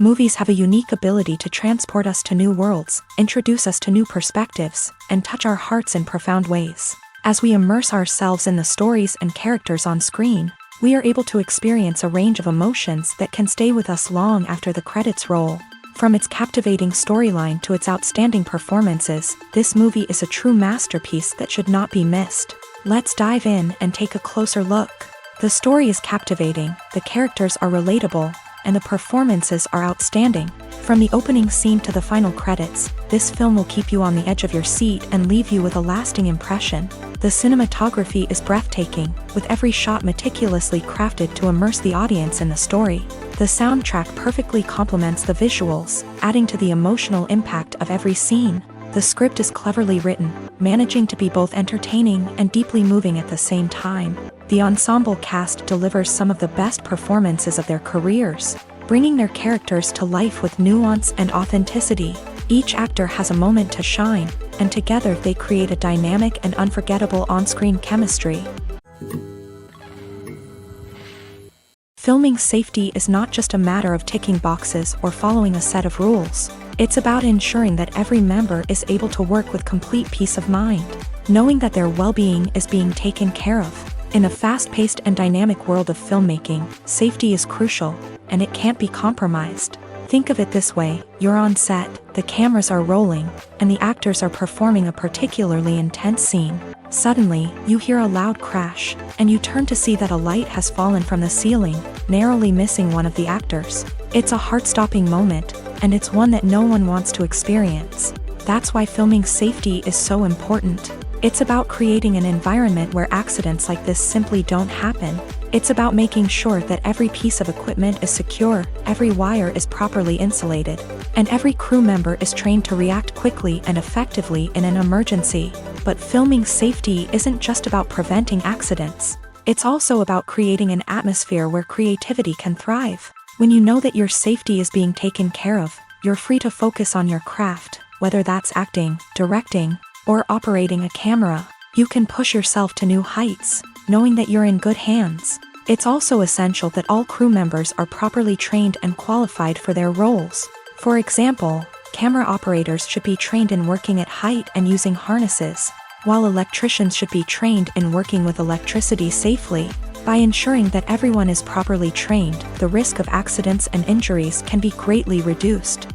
Movies have a unique ability to transport us to new worlds, introduce us to new perspectives, and touch our hearts in profound ways. As we immerse ourselves in the stories and characters on screen, we are able to experience a range of emotions that can stay with us long after the credits roll. From its captivating storyline to its outstanding performances, this movie is a true masterpiece that should not be missed. Let's dive in and take a closer look. The story is captivating, the characters are relatable, and the performances are outstanding. From the opening scene to the final credits, this film will keep you on the edge of your seat and leave you with a lasting impression. The cinematography is breathtaking, with every shot meticulously crafted to immerse the audience in the story. The soundtrack perfectly complements the visuals, adding to the emotional impact of every scene. The script is cleverly written, managing to be both entertaining and deeply moving at the same time. The ensemble cast delivers some of the best performances of their careers, bringing their characters to life with nuance and authenticity. Each actor has a moment to shine, and together they create a dynamic and unforgettable on-screen chemistry. Filming safety is not just a matter of ticking boxes or following a set of rules. It's about ensuring that every member is able to work with complete peace of mind, knowing that their well-being is being taken care of. In a fast-paced and dynamic world of filmmaking, safety is crucial, and it can't be compromised. Think of it this way: you're on set, the cameras are rolling, and the actors are performing a particularly intense scene. Suddenly, you hear a loud crash, and you turn to see that a light has fallen from the ceiling, narrowly missing one of the actors. It's a heart-stopping moment, and it's one that no one wants to experience. That's why filming safety is so important. It's about creating an environment where accidents like this simply don't happen. It's about making sure that every piece of equipment is secure, every wire is properly insulated, and every crew member is trained to react quickly and effectively in an emergency. But filming safety isn't just about preventing accidents. It's also about creating an atmosphere where creativity can thrive. When you know that your safety is being taken care of, you're free to focus on your craft, whether that's acting, directing, or operating a camera. You can push yourself to new heights, knowing that you're in good hands. It's also essential that all crew members are properly trained and qualified for their roles. For example, camera operators should be trained in working at height and using harnesses, while electricians should be trained in working with electricity safely. By ensuring that everyone is properly trained, the risk of accidents and injuries can be greatly reduced.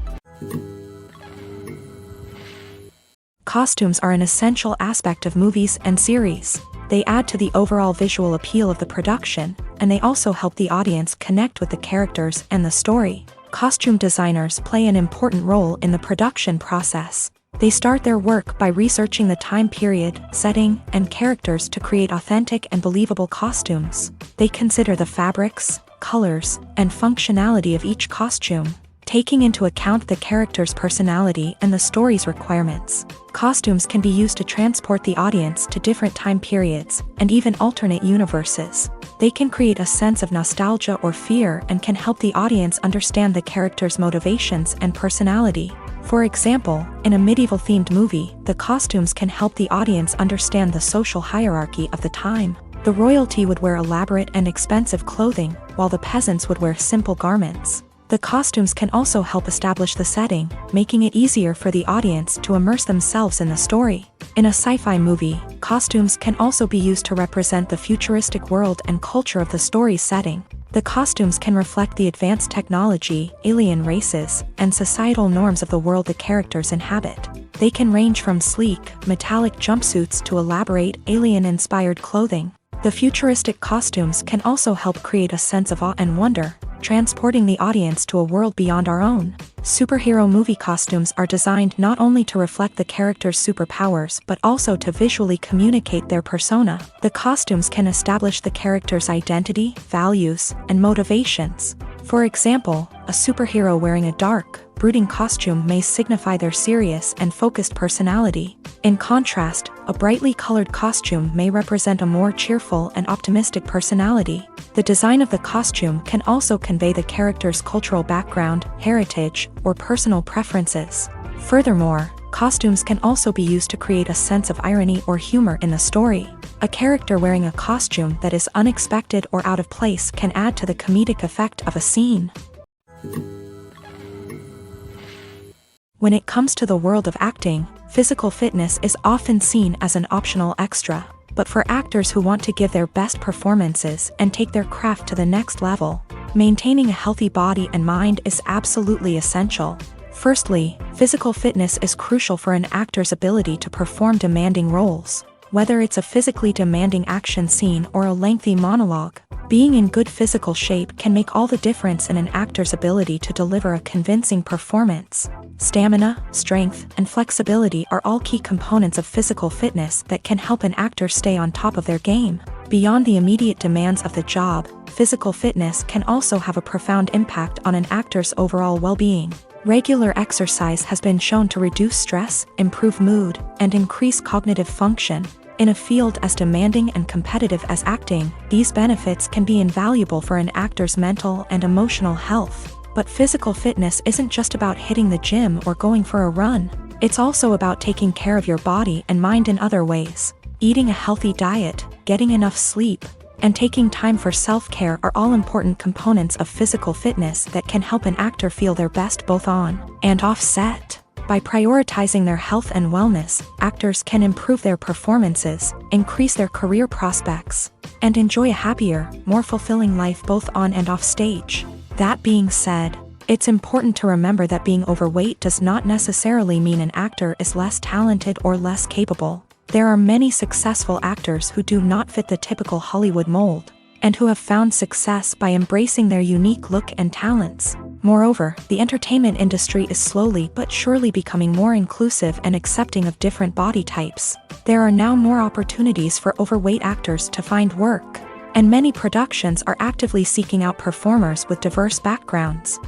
Costumes are an essential aspect of movies and series. They add to the overall visual appeal of the production, and they also help the audience connect with the characters and the story. Costume designers play an important role in the production process. They start their work by researching the time period, setting, and characters to create authentic and believable costumes. They consider the fabrics, colors, and functionality of each costume, taking into account the character's personality and the story's requirements. Costumes can be used to transport the audience to different time periods, and even alternate universes. They can create a sense of nostalgia or fear and can help the audience understand the character's motivations and personality. For example, in a medieval-themed movie, the costumes can help the audience understand the social hierarchy of the time. The royalty would wear elaborate and expensive clothing, while the peasants would wear simple garments. The costumes can also help establish the setting, making it easier for the audience to immerse themselves in the story. In a sci-fi movie, costumes can also be used to represent the futuristic world and culture of the story's setting. The costumes can reflect the advanced technology, alien races, and societal norms of the world the characters inhabit. They can range from sleek, metallic jumpsuits to elaborate, alien-inspired clothing. The futuristic costumes can also help create a sense of awe and wonder, transporting the audience to a world beyond our own. Superhero movie costumes are designed not only to reflect the character's superpowers but also to visually communicate their persona. The costumes can establish the character's identity, values, and motivations. For example, a superhero wearing a dark, brooding costume may signify their serious and focused personality. In contrast, a brightly colored costume may represent a more cheerful and optimistic personality. The design of the costume can also convey the character's cultural background, heritage, or personal preferences. Furthermore, costumes can also be used to create a sense of irony or humor in the story. A character wearing a costume that is unexpected or out of place can add to the comedic effect of a scene. When it comes to the world of acting, physical fitness is often seen as an optional extra. But for actors who want to give their best performances and take their craft to the next level, maintaining a healthy body and mind is absolutely essential. Firstly, physical fitness is crucial for an actor's ability to perform demanding roles. Whether it's a physically demanding action scene or a lengthy monologue, being in good physical shape can make all the difference in an actor's ability to deliver a convincing performance. Stamina, strength, and flexibility are all key components of physical fitness that can help an actor stay on top of their game. Beyond the immediate demands of the job, physical fitness can also have a profound impact on an actor's overall well-being. Regular exercise has been shown to reduce stress, improve mood, and increase cognitive function. In a field as demanding and competitive as acting, these benefits can be invaluable for an actor's mental and emotional health. But physical fitness isn't just about hitting the gym or going for a run. It's also about taking care of your body and mind in other ways. Eating a healthy diet, getting enough sleep, and taking time for self-care are all important components of physical fitness that can help an actor feel their best both on and off set. By prioritizing their health and wellness, actors can improve their performances, increase their career prospects, and enjoy a happier, more fulfilling life both on and off stage. That being said, it's important to remember that being overweight does not necessarily mean an actor is less talented or less capable. There are many successful actors who do not fit the typical Hollywood mold, and who have found success by embracing their unique look and talents. Moreover, the entertainment industry is slowly but surely becoming more inclusive and accepting of different body types. There are now more opportunities for overweight actors to find work, and many productions are actively seeking out performers with diverse backgrounds.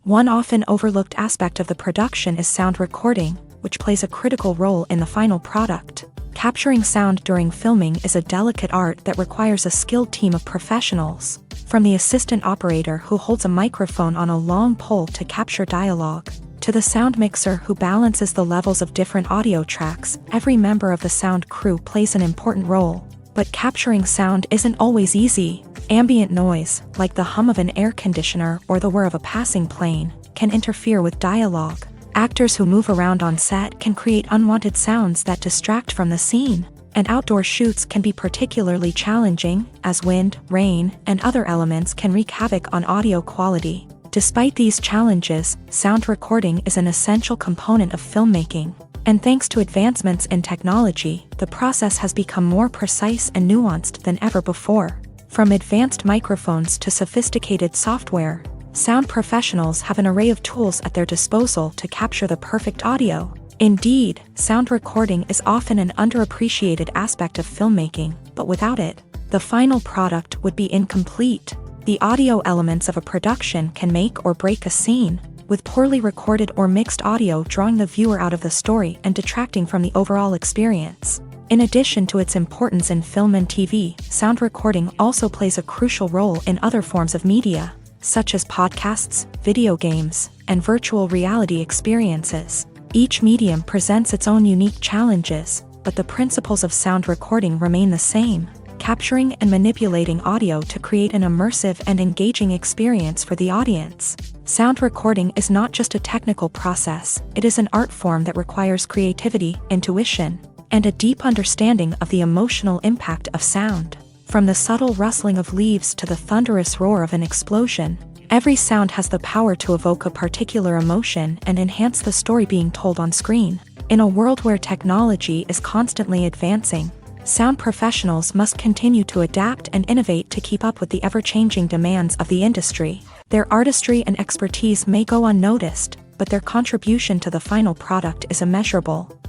One often overlooked aspect of the production is sound recording, which plays a critical role in the final product. Capturing sound during filming is a delicate art that requires a skilled team of professionals. From the assistant operator who holds a microphone on a long pole to capture dialogue, to the sound mixer who balances the levels of different audio tracks, every member of the sound crew plays an important role. But capturing sound isn't always easy. Ambient noise, like the hum of an air conditioner or the whir of a passing plane, can interfere with dialogue. Actors who move around on set can create unwanted sounds that distract from the scene, and outdoor shoots can be particularly challenging, as wind, rain, and other elements can wreak havoc on audio quality. Despite these challenges, sound recording is an essential component of filmmaking, and thanks to advancements in technology, the process has become more precise and nuanced than ever before. From advanced microphones to sophisticated software, sound professionals have an array of tools at their disposal to capture the perfect audio. Indeed, sound recording is often an underappreciated aspect of filmmaking, but without it, the final product would be incomplete. The audio elements of a production can make or break a scene, with poorly recorded or mixed audio drawing the viewer out of the story and detracting from the overall experience. In addition to its importance in film and TV, sound recording also plays a crucial role in other forms of media, such as podcasts, video games, and virtual reality experiences. Each medium presents its own unique challenges, but the principles of sound recording remain the same, capturing and manipulating audio to create an immersive and engaging experience for the audience. Sound recording is not just a technical process, it is an art form that requires creativity, intuition, and a deep understanding of the emotional impact of sound. From the subtle rustling of leaves to the thunderous roar of an explosion, every sound has the power to evoke a particular emotion and enhance the story being told on screen. In a world where technology is constantly advancing, sound professionals must continue to adapt and innovate to keep up with the ever-changing demands of the industry. Their artistry and expertise may go unnoticed, but their contribution to the final product is immeasurable.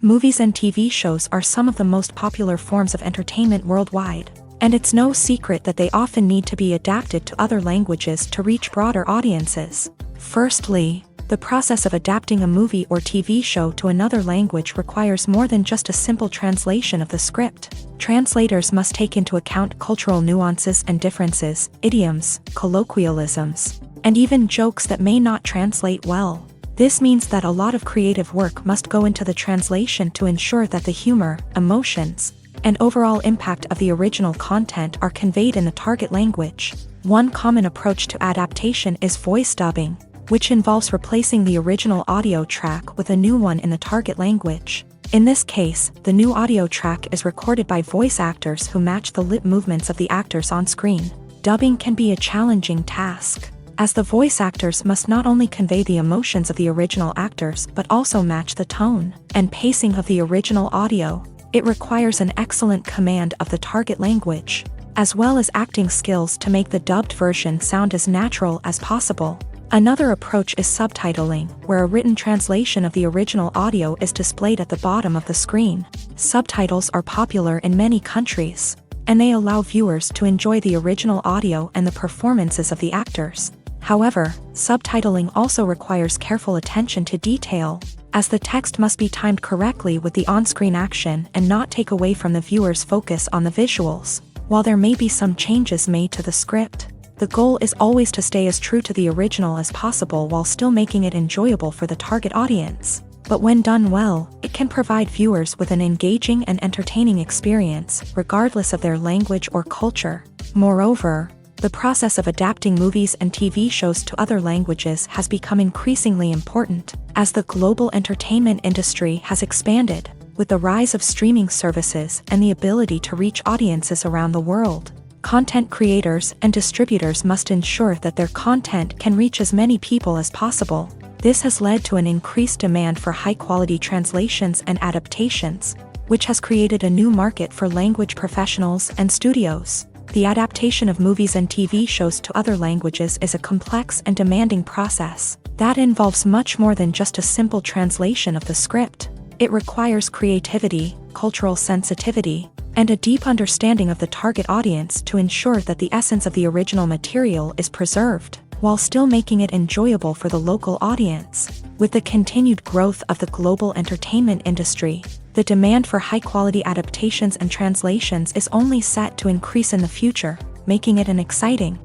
Movies and TV shows are some of the most popular forms of entertainment worldwide, and it's no secret that they often need to be adapted to other languages to reach broader audiences. Firstly, the process of adapting a movie or TV show to another language requires more than just a simple translation of the script. Translators must take into account cultural nuances and differences, idioms, colloquialisms, and even jokes that may not translate well. This means that a lot of creative work must go into the translation to ensure that the humor, emotions, and overall impact of the original content are conveyed in the target language. One common approach to adaptation is voice dubbing, which involves replacing the original audio track with a new one in the target language. In this case, the new audio track is recorded by voice actors who match the lip movements of the actors on screen. Dubbing can be a challenging task, as the voice actors must not only convey the emotions of the original actors but also match the tone and pacing of the original audio. It requires an excellent command of the target language, as well as acting skills to make the dubbed version sound as natural as possible. Another approach is subtitling, where a written translation of the original audio is displayed at the bottom of the screen. Subtitles are popular in many countries, and they allow viewers to enjoy the original audio and the performances of the actors. However, subtitling also requires careful attention to detail, as the text must be timed correctly with the on-screen action and not take away from the viewer's focus on the visuals. While there may be some changes made to the script, the goal is always to stay as true to the original as possible while still making it enjoyable for the target audience. But when done well, it can provide viewers with an engaging and entertaining experience, regardless of their language or culture. Moreover, the process of adapting movies and TV shows to other languages has become increasingly important, as the global entertainment industry has expanded, with the rise of streaming services and the ability to reach audiences around the world. Content creators and distributors must ensure that their content can reach as many people as possible. This has led to an increased demand for high-quality translations and adaptations, which has created a new market for language professionals and studios. The adaptation of movies and TV shows to other languages is a complex and demanding process that involves much more than just a simple translation of the script. It requires creativity, cultural sensitivity, and a deep understanding of the target audience to ensure that the essence of the original material is preserved, while still making it enjoyable for the local audience. With the continued growth of the global entertainment industry, the demand for high-quality adaptations and translations is only set to increase in the future, making it an exciting.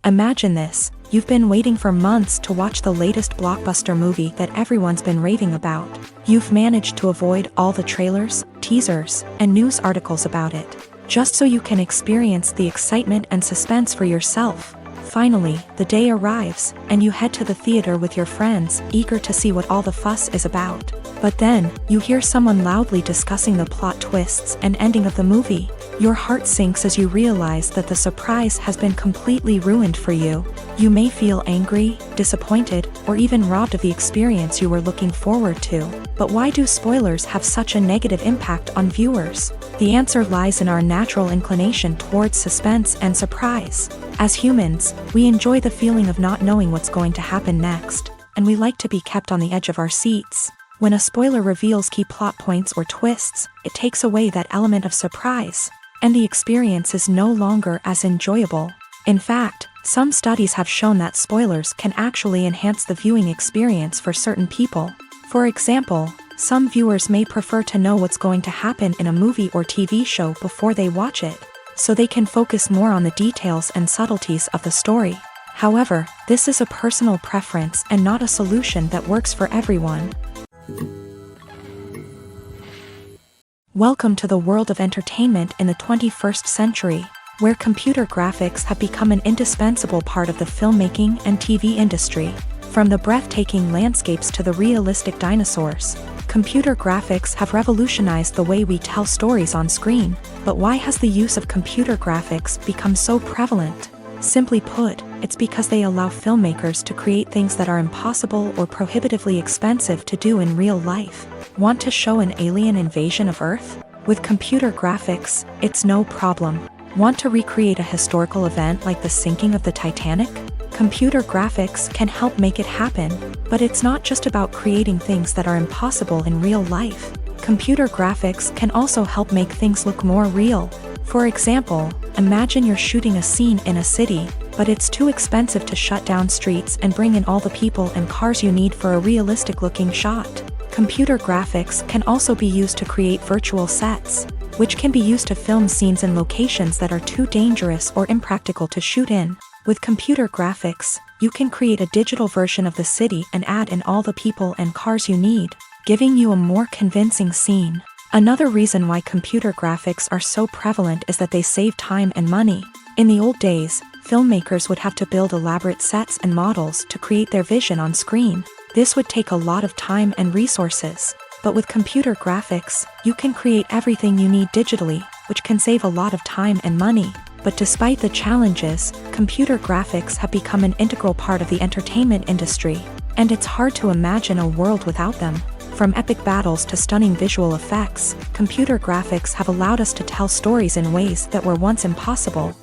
Imagine this: you've been waiting for months to watch the latest blockbuster movie that everyone's been raving about. You've managed to avoid all the trailers, teasers, and news articles about it, just so you can experience the excitement and suspense for yourself. Finally, the day arrives, and you head to the theater with your friends, eager to see what all the fuss is about. But then, you hear someone loudly discussing the plot twists and ending of the movie. Your heart sinks as you realize that the surprise has been completely ruined for you. You may feel angry, disappointed, or even robbed of the experience you were looking forward to. But why do spoilers have such a negative impact on viewers? The answer lies in our natural inclination towards suspense and surprise. As humans, we enjoy the feeling of not knowing what's going to happen next, and we like to be kept on the edge of our seats. When a spoiler reveals key plot points or twists, it takes away that element of surprise, and the experience is no longer as enjoyable. In fact, some studies have shown that spoilers can actually enhance the viewing experience for certain people. For example, some viewers may prefer to know what's going to happen in a movie or TV show before they watch it, so they can focus more on the details and subtleties of the story. However, this is a personal preference and not a solution that works for everyone. Welcome to the world of entertainment in the 21st century, where computer graphics have become an indispensable part of the filmmaking and TV industry. From the breathtaking landscapes to the realistic dinosaurs, computer graphics have revolutionized the way we tell stories on screen. But why has the use of computer graphics become so prevalent? Simply put, it's because they allow filmmakers to create things that are impossible or prohibitively expensive to do in real life. Want to show an alien invasion of Earth? With computer graphics, it's no problem. Want to recreate a historical event like the sinking of the Titanic? Computer graphics can help make it happen, but it's not just about creating things that are impossible in real life. Computer graphics can also help make things look more real. For example, imagine you're shooting a scene in a city, but it's too expensive to shut down streets and bring in all the people and cars you need for a realistic-looking shot. Computer graphics can also be used to create virtual sets, which can be used to film scenes in locations that are too dangerous or impractical to shoot in. With computer graphics, you can create a digital version of the city and add in all the people and cars you need. giving you a more convincing scene. Another reason why computer graphics are so prevalent is that they save time and money. In the old days, filmmakers would have to build elaborate sets and models to create their vision on screen. This would take a lot of time and resources. But with computer graphics, you can create everything you need digitally, which can save a lot of time and money. But despite the challenges, computer graphics have become an integral part of the entertainment industry, and it's hard to imagine a world without them. From epic battles to stunning visual effects, computer graphics have allowed us to tell stories in ways that were once impossible.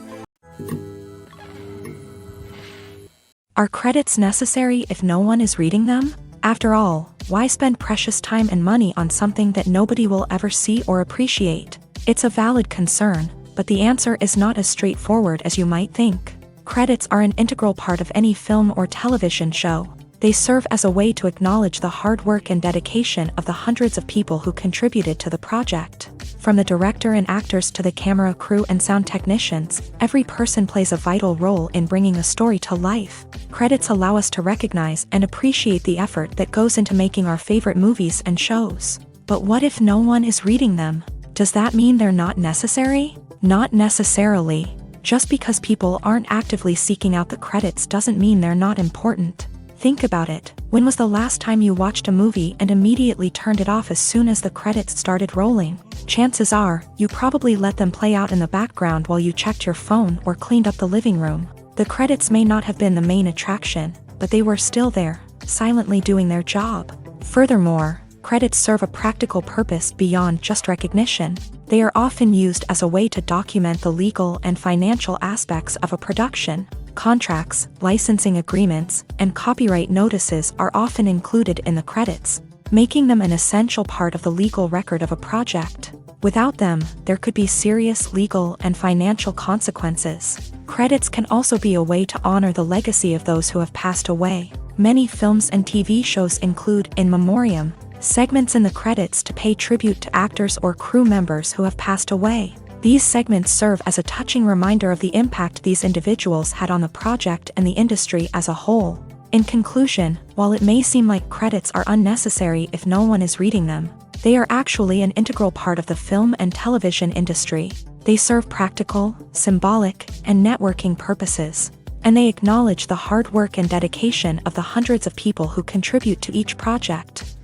Are credits necessary if no one is reading them? After all, why spend precious time and money on something that nobody will ever see or appreciate? It's a valid concern, but the answer is not as straightforward as you might think. Credits are an integral part of any film or television show. They serve as a way to acknowledge the hard work and dedication of the hundreds of people who contributed to the project. From the director and actors to the camera crew and sound technicians, every person plays a vital role in bringing a story to life. Credits allow us to recognize and appreciate the effort that goes into making our favorite movies and shows. But what if no one is reading them? Does that mean they're not necessary? Not necessarily. Just because people aren't actively seeking out the credits doesn't mean they're not important. Think about it. When was the last time you watched a movie and immediately turned it off as soon as the credits started rolling? Chances are, you probably let them play out in the background while you checked your phone or cleaned up the living room. The credits may not have been the main attraction, but they were still there, silently doing their job. Furthermore, credits serve a practical purpose beyond just recognition. They are often used as a way to document the legal and financial aspects of a production. Contracts, licensing agreements, and copyright notices are often included in the credits, making them an essential part of the legal record of a project. Without them, there could be serious legal and financial consequences. Credits can also be a way to honor the legacy of those who have passed away. Many films and TV shows include in memoriam segments in the credits to pay tribute to actors or crew members who have passed away. These segments serve as a touching reminder of the impact these individuals had on the project and the industry as a whole. In conclusion, while it may seem like credits are unnecessary if no one is reading them, they are actually an integral part of the film and television industry. They serve practical, symbolic, and networking purposes, and they acknowledge the hard work and dedication of the hundreds of people who contribute to each project.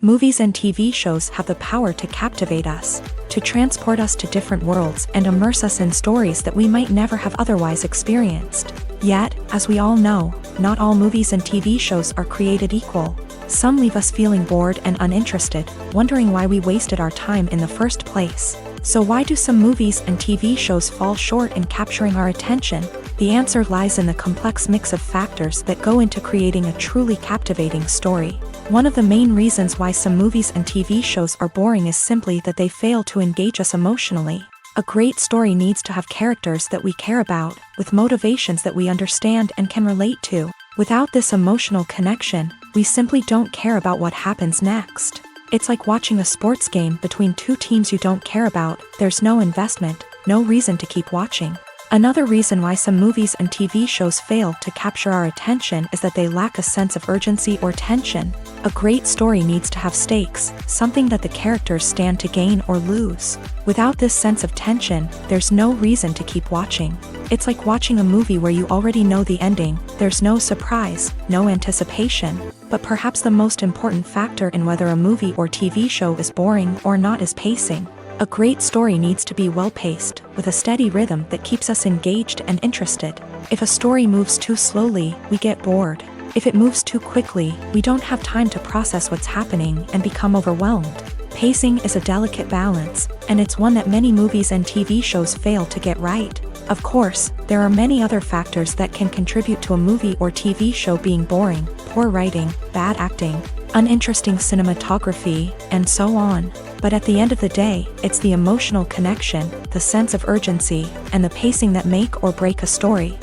Movies and TV shows have the power to captivate us, to transport us to different worlds and immerse us in stories that we might never have otherwise experienced. Yet, as we all know, not all movies and TV shows are created equal. Some leave us feeling bored and uninterested, wondering why we wasted our time in the first place. So why do some movies and TV shows fall short in capturing our attention? The answer lies in the complex mix of factors that go into creating a truly captivating story. One of the main reasons why some movies and TV shows are boring is simply that they fail to engage us emotionally. A great story needs to have characters that we care about, with motivations that we understand and can relate to. Without this emotional connection, we simply don't care about what happens next. It's like watching a sports game between two teams you don't care about. There's no investment, no reason to keep watching. Another reason why some movies and TV shows fail to capture our attention is that they lack a sense of urgency or tension. A great story needs to have stakes, something that the characters stand to gain or lose. Without this sense of tension, there's no reason to keep watching. It's like watching a movie where you already know the ending. There's no surprise, no anticipation. But perhaps the most important factor in whether a movie or TV show is boring or not is pacing. A great story needs to be well-paced, with a steady rhythm that keeps us engaged and interested. If a story moves too slowly, we get bored. If it moves too quickly, we don't have time to process what's happening and become overwhelmed. Pacing is a delicate balance, and it's one that many movies and TV shows fail to get right. Of course, there are many other factors that can contribute to a movie or TV show being boring: poor writing, bad acting, uninteresting cinematography, and so on. But at the end of the day, it's the emotional connection, the sense of urgency, and the pacing that make or break a story.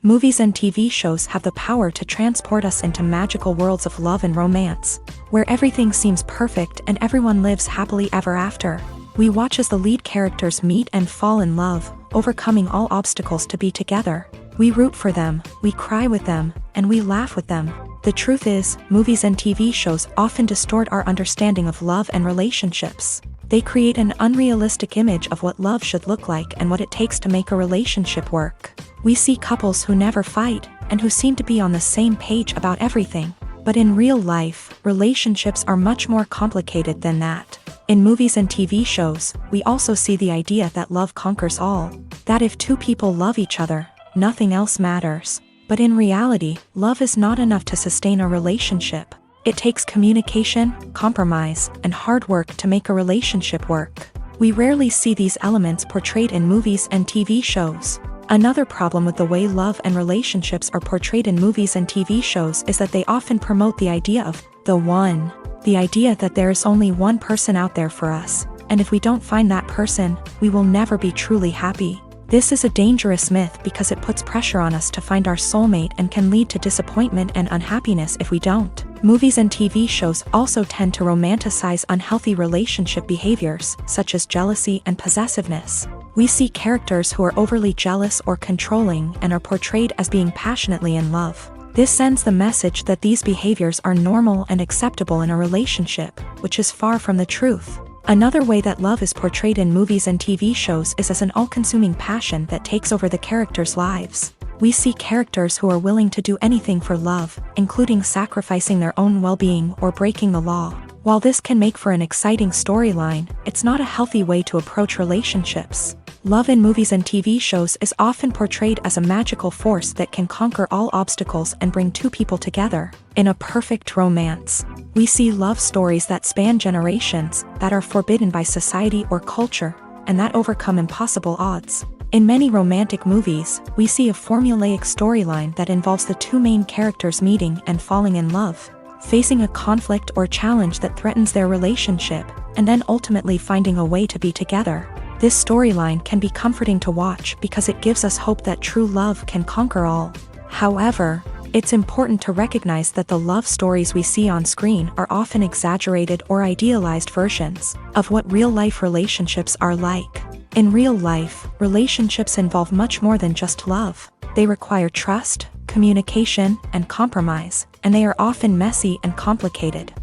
Movies and TV shows have the power to transport us into magical worlds of love and romance, where everything seems perfect and everyone lives happily ever after. We watch as the lead characters meet and fall in love, overcoming all obstacles to be together. We root for them, we cry with them, and we laugh with them. The truth is, movies and TV shows often distort our understanding of love and relationships. They create an unrealistic image of what love should look like and what it takes to make a relationship work. We see couples who never fight, and who seem to be on the same page about everything. But in real life, relationships are much more complicated than that. In movies and TV shows, we also see the idea that love conquers all. That if two people love each other, nothing else matters. But in reality, love is not enough to sustain a relationship. It takes communication, compromise, and hard work to make a relationship work. We rarely see these elements portrayed in movies and TV shows. Another problem with the way love and relationships are portrayed in movies and TV shows is that they often promote the idea of the one. The idea that there is only one person out there for us, and if we don't find that person, we will never be truly happy. This is a dangerous myth because it puts pressure on us to find our soulmate and can lead to disappointment and unhappiness if we don't. Movies and TV shows also tend to romanticize unhealthy relationship behaviors, such as jealousy and possessiveness. We see characters who are overly jealous or controlling and are portrayed as being passionately in love. This sends the message that these behaviors are normal and acceptable in a relationship, which is far from the truth. Another way that love is portrayed in movies and TV shows is as an all-consuming passion that takes over the characters' lives. We see characters who are willing to do anything for love, including sacrificing their own well-being or breaking the law. While this can make for an exciting storyline, it's not a healthy way to approach relationships. Love in movies and TV shows is often portrayed as a magical force that can conquer all obstacles and bring two people together. In a perfect romance, we see love stories that span generations, that are forbidden by society or culture, and that overcome impossible odds. In many romantic movies, we see a formulaic storyline that involves the two main characters meeting and falling in love, facing a conflict or challenge that threatens their relationship, and then ultimately finding a way to be together. This storyline can be comforting to watch because it gives us hope that true love can conquer all. However, it's important to recognize that the love stories we see on screen are often exaggerated or idealized versions of what real-life relationships are like. In real life, relationships involve much more than just love. They require trust, communication, and compromise, and they are often messy and complicated.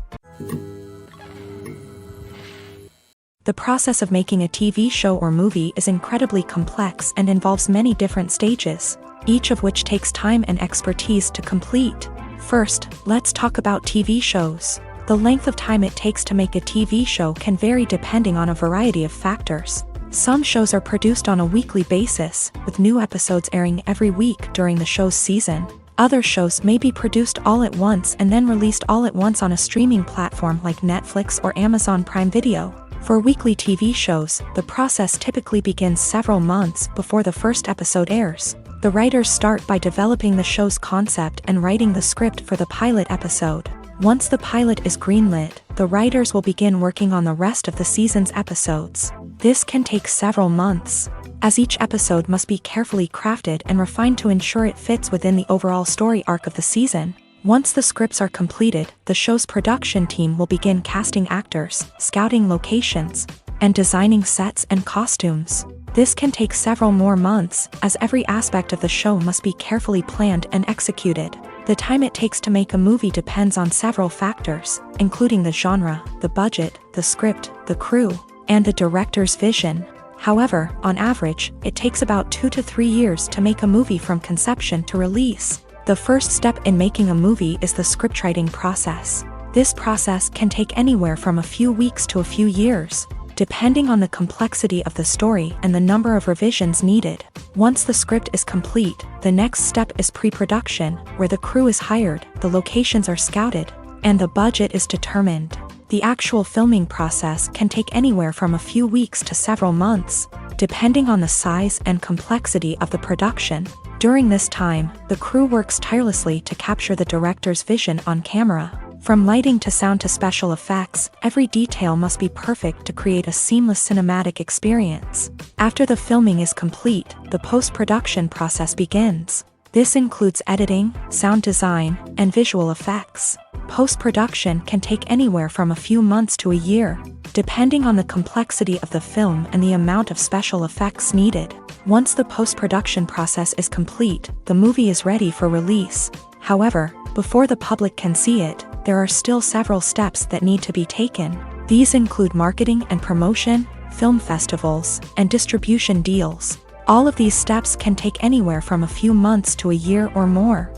The process of making a TV show or movie is incredibly complex and involves many different stages, each of which takes time and expertise to complete. First, let's talk about TV shows. The length of time it takes to make a TV show can vary depending on a variety of factors. Some shows are produced on a weekly basis, with new episodes airing every week during the show's season. Other shows may be produced all at once and then released all at once on a streaming platform like Netflix or Amazon Prime Video. For weekly TV shows, the process typically begins several months before the first episode airs. The writers start by developing the show's concept and writing the script for the pilot episode. Once the pilot is greenlit, the writers will begin working on the rest of the season's episodes. This can take several months, as each episode must be carefully crafted and refined to ensure it fits within the overall story arc of the season. Once the scripts are completed, the show's production team will begin casting actors, scouting locations, and designing sets and costumes. This can take several more months, as every aspect of the show must be carefully planned and executed. The time it takes to make a movie depends on several factors, including the genre, the budget, the script, the crew, and the director's vision. However, on average, it takes about 2 to 3 years to make a movie from conception to release. The first step in making a movie is the scriptwriting process. This process can take anywhere from a few weeks to a few years, depending on the complexity of the story and the number of revisions needed. Once the script is complete, the next step is pre-production, where the crew is hired, the locations are scouted, and the budget is determined. The actual filming process can take anywhere from a few weeks to several months, depending on the size and complexity of the production. During this time, the crew works tirelessly to capture the director's vision on camera. From lighting to sound to special effects, every detail must be perfect to create a seamless cinematic experience. After the filming is complete, the post-production process begins. This includes editing, sound design, and visual effects. Post-production can take anywhere from a few months to a year, depending on the complexity of the film and the amount of special effects needed. Once the post-production process is complete, the movie is ready for release. However, before the public can see it, there are still several steps that need to be taken. These include marketing and promotion, film festivals, and distribution deals. All of these steps can take anywhere from a few months to a year or more.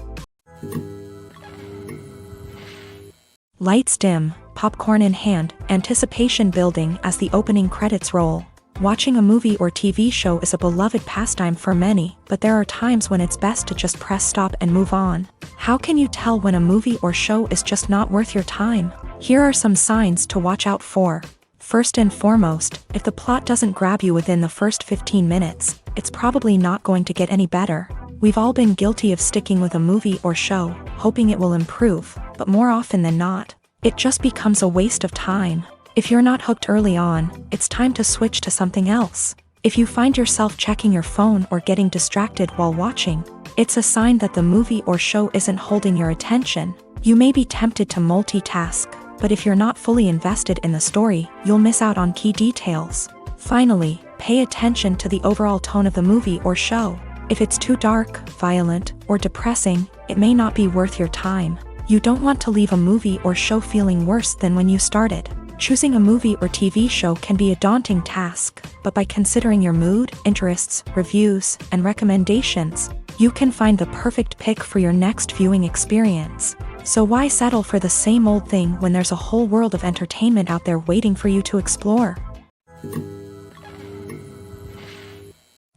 Lights dim, popcorn in hand, anticipation building as the opening credits roll. Watching a movie or TV show is a beloved pastime for many, but there are times when it's best to just press stop and move on. How can you tell when a movie or show is just not worth your time? Here are some signs to watch out for. First and foremost, if the plot doesn't grab you within the first 15 minutes, it's probably not going to get any better. We've all been guilty of sticking with a movie or show, hoping it will improve, but more often than not, it just becomes a waste of time. If you're not hooked early on, it's time to switch to something else. If you find yourself checking your phone or getting distracted while watching, it's a sign that the movie or show isn't holding your attention. You may be tempted to multitask, but if you're not fully invested in the story, you'll miss out on key details. Finally, pay attention to the overall tone of the movie or show. If it's too dark, violent, or depressing, it may not be worth your time. You don't want to leave a movie or show feeling worse than when you started. Choosing a movie or TV show can be a daunting task, but by considering your mood, interests, reviews, and recommendations, you can find the perfect pick for your next viewing experience. So why settle for the same old thing when there's a whole world of entertainment out there waiting for you to explore?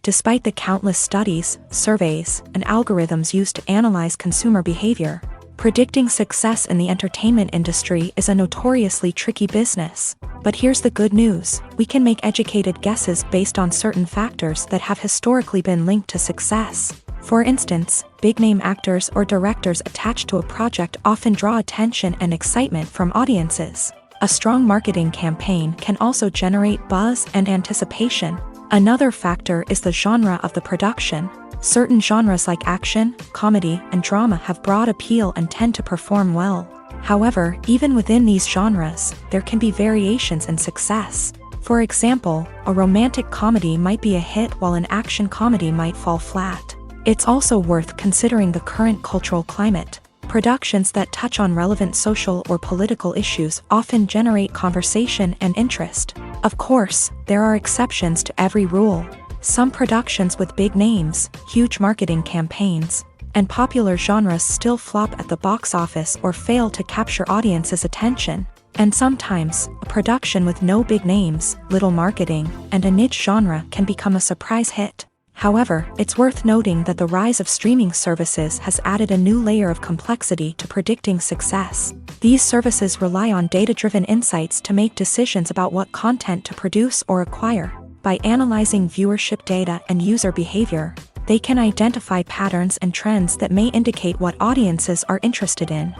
Despite the countless studies, surveys, and algorithms used to analyze consumer behavior, predicting success in the entertainment industry is a notoriously tricky business. But here's the good news: we can make educated guesses based on certain factors that have historically been linked to success. For instance, big-name actors or directors attached to a project often draw attention and excitement from audiences. A strong marketing campaign can also generate buzz and anticipation. Another factor is the genre of the production. Certain genres like action, comedy, and drama have broad appeal and tend to perform well. However, even within these genres, there can be variations in success. For example, a romantic comedy might be a hit while an action comedy might fall flat. It's also worth considering the current cultural climate. Productions that touch on relevant social or political issues often generate conversation and interest. Of course, there are exceptions to every rule. Some productions with big names, huge marketing campaigns, and popular genres still flop at the box office or fail to capture audiences' attention. And sometimes, a production with no big names, little marketing, and a niche genre can become a surprise hit. However, it's worth noting that the rise of streaming services has added a new layer of complexity to predicting success. These services rely on data-driven insights to make decisions about what content to produce or acquire. By analyzing viewership data and user behavior, they can identify patterns and trends that may indicate what audiences are interested in.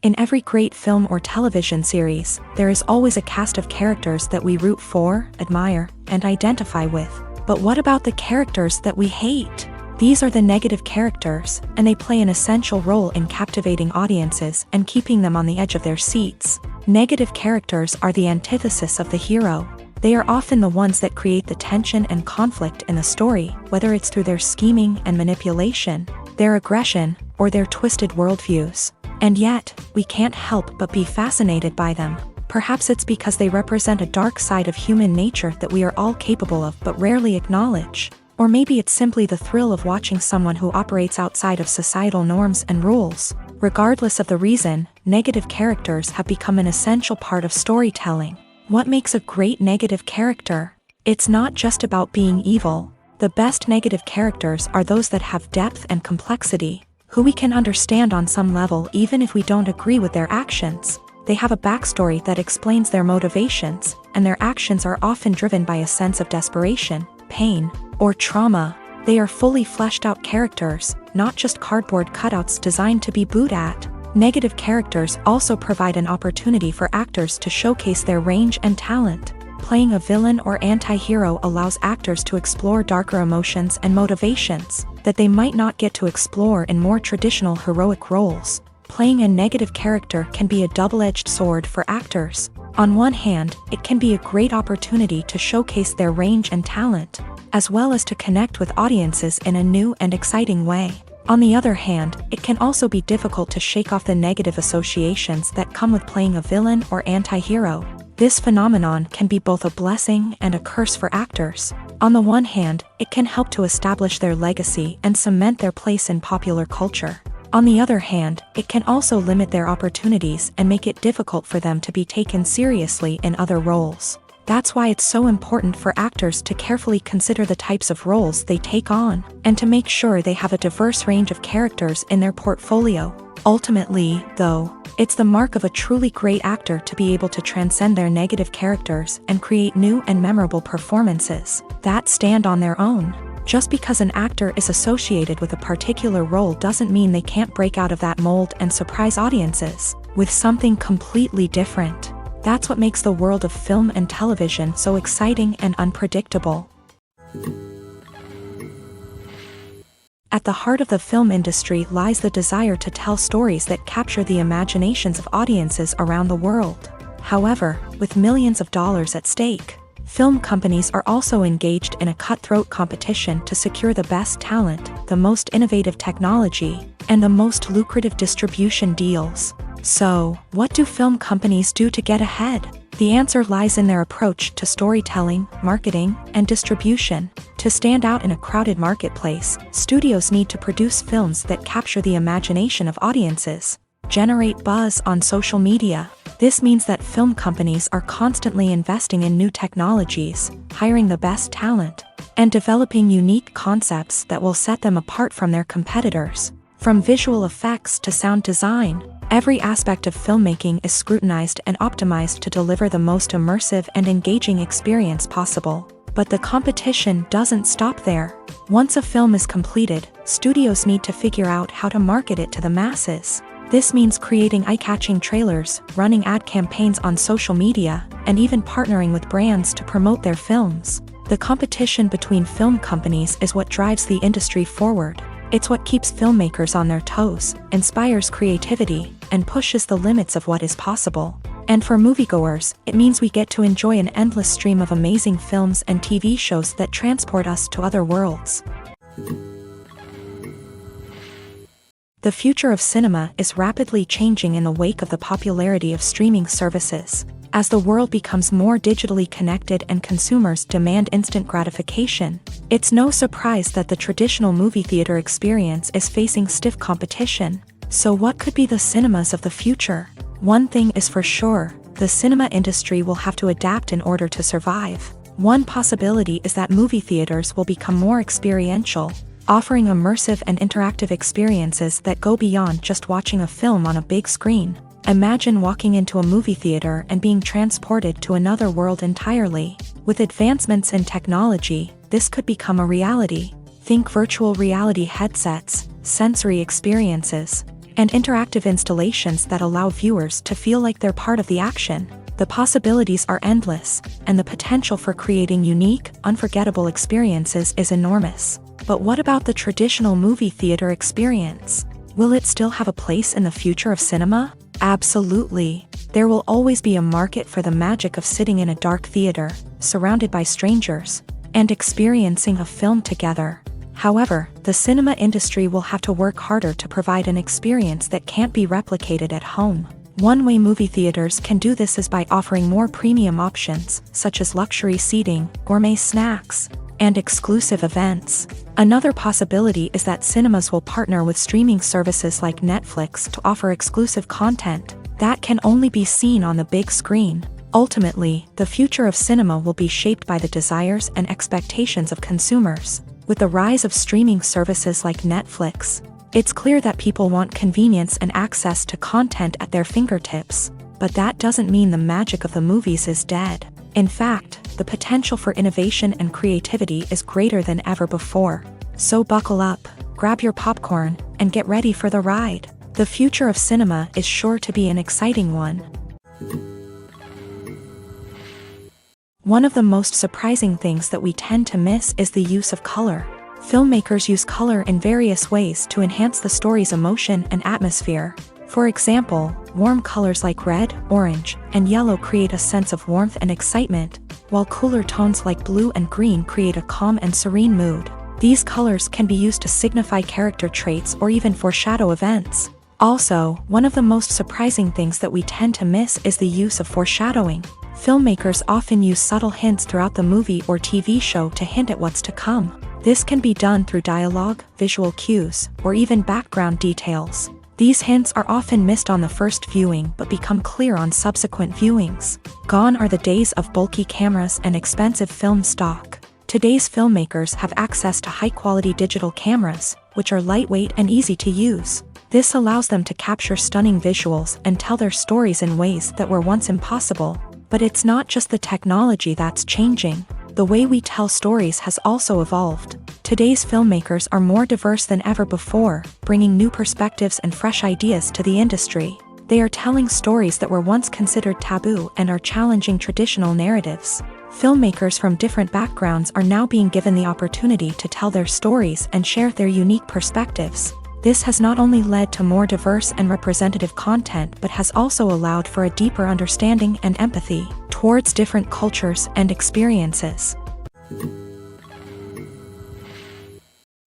In every great film or television series, there is always a cast of characters that we root for, admire, and identify with. But what about the characters that we hate? These are the negative characters, and they play an essential role in captivating audiences and keeping them on the edge of their seats. Negative characters are the antithesis of the hero. They are often the ones that create the tension and conflict in the story, whether it's through their scheming and manipulation, their aggression, or their twisted worldviews. And yet, we can't help but be fascinated by them. Perhaps it's because they represent a dark side of human nature that we are all capable of but rarely acknowledge. Or maybe it's simply the thrill of watching someone who operates outside of societal norms and rules. Regardless of the reason, negative characters have become an essential part of storytelling. What makes a great negative character? It's not just about being evil. The best negative characters are those that have depth and complexity, who we can understand on some level even if we don't agree with their actions. They have a backstory that explains their motivations, and their actions are often driven by a sense of desperation, pain, or trauma. They are fully fleshed out characters, not just cardboard cutouts designed to be booed at. Negative characters also provide an opportunity for actors to showcase their range and talent. Playing a villain or anti-hero allows actors to explore darker emotions and motivations that they might not get to explore in more traditional heroic roles. Playing a negative character can be a double-edged sword for actors. On one hand, it can be a great opportunity to showcase their range and talent, as well as to connect with audiences in a new and exciting way. On the other hand, it can also be difficult to shake off the negative associations that come with playing a villain or anti-hero. This phenomenon can be both a blessing and a curse for actors. On the one hand, it can help to establish their legacy and cement their place in popular culture. On the other hand, it can also limit their opportunities and make it difficult for them to be taken seriously in other roles. That's why it's so important for actors to carefully consider the types of roles they take on, and to make sure they have a diverse range of characters in their portfolio. Ultimately, though, it's the mark of a truly great actor to be able to transcend their negative characters and create new and memorable performances that stand on their own. Just because an actor is associated with a particular role doesn't mean they can't break out of that mold and surprise audiences with something completely different. That's what makes the world of film and television so exciting and unpredictable. At the heart of the film industry lies the desire to tell stories that capture the imaginations of audiences around the world. However, with millions of dollars at stake, film companies are also engaged in a cutthroat competition to secure the best talent, the most innovative technology, and the most lucrative distribution deals. So, what do film companies do to get ahead? The answer lies in their approach to storytelling, marketing, and distribution. To stand out in a crowded marketplace, studios need to produce films that capture the imagination of audiences, generate buzz on social media. This means that film companies are constantly investing in new technologies, hiring the best talent, and developing unique concepts that will set them apart from their competitors. From visual effects to sound design, every aspect of filmmaking is scrutinized and optimized to deliver the most immersive and engaging experience possible. But the competition doesn't stop there. Once a film is completed, studios need to figure out how to market it to the masses. This means creating eye-catching trailers, running ad campaigns on social media, and even partnering with brands to promote their films. The competition between film companies is what drives the industry forward. It's what keeps filmmakers on their toes, inspires creativity, and pushes the limits of what is possible. And for moviegoers, it means we get to enjoy an endless stream of amazing films and TV shows that transport us to other worlds. The future of cinema is rapidly changing in the wake of the popularity of streaming services. As the world becomes more digitally connected and consumers demand instant gratification, it's no surprise that the traditional movie theater experience is facing stiff competition. So what could be the cinemas of the future? One thing is for sure, the cinema industry will have to adapt in order to survive. One possibility is that movie theaters will become more experiential, offering immersive and interactive experiences that go beyond just watching a film on a big screen. Imagine walking into a movie theater and being transported to another world entirely. With advancements in technology, this could become a reality. Think virtual reality headsets, sensory experiences, and interactive installations that allow viewers to feel like they're part of the action. The possibilities are endless, and the potential for creating unique, unforgettable experiences is enormous. But what about the traditional movie theater experience? Will it still have a place in the future of cinema? Absolutely. There will always be a market for the magic of sitting in a dark theater, surrounded by strangers, and experiencing a film together. However, the cinema industry will have to work harder to provide an experience that can't be replicated at home. One way movie theaters can do this is by offering more premium options, such as luxury seating, gourmet snacks, and exclusive events. Another possibility is that cinemas will partner with streaming services like Netflix to offer exclusive content that can only be seen on the big screen. Ultimately, the future of cinema will be shaped by the desires and expectations of consumers. With the rise of streaming services like Netflix, it's clear that people want convenience and access to content at their fingertips. But that doesn't mean the magic of the movies is dead. In fact, the potential for innovation and creativity is greater than ever before. So buckle up, grab your popcorn, and get ready for the ride. The future of cinema is sure to be an exciting one. One of the most surprising things that we tend to miss is the use of color. Filmmakers use color in various ways to enhance the story's emotion and atmosphere. For example, warm colors like red, orange, and yellow create a sense of warmth and excitement, while cooler tones like blue and green create a calm and serene mood. These colors can be used to signify character traits or even foreshadow events. Also, one of the most surprising things that we tend to miss is the use of foreshadowing. Filmmakers often use subtle hints throughout the movie or TV show to hint at what's to come. This can be done through dialogue, visual cues, or even background details. These hints are often missed on the first viewing but become clear on subsequent viewings. Gone are the days of bulky cameras and expensive film stock. Today's filmmakers have access to high-quality digital cameras, which are lightweight and easy to use. This allows them to capture stunning visuals and tell their stories in ways that were once impossible. But it's not just the technology that's changing. The way we tell stories has also evolved. Today's filmmakers are more diverse than ever before, bringing new perspectives and fresh ideas to the industry. They are telling stories that were once considered taboo and are challenging traditional narratives. Filmmakers from different backgrounds are now being given the opportunity to tell their stories and share their unique perspectives. This has not only led to more diverse and representative content but has also allowed for a deeper understanding and empathy towards different cultures and experiences.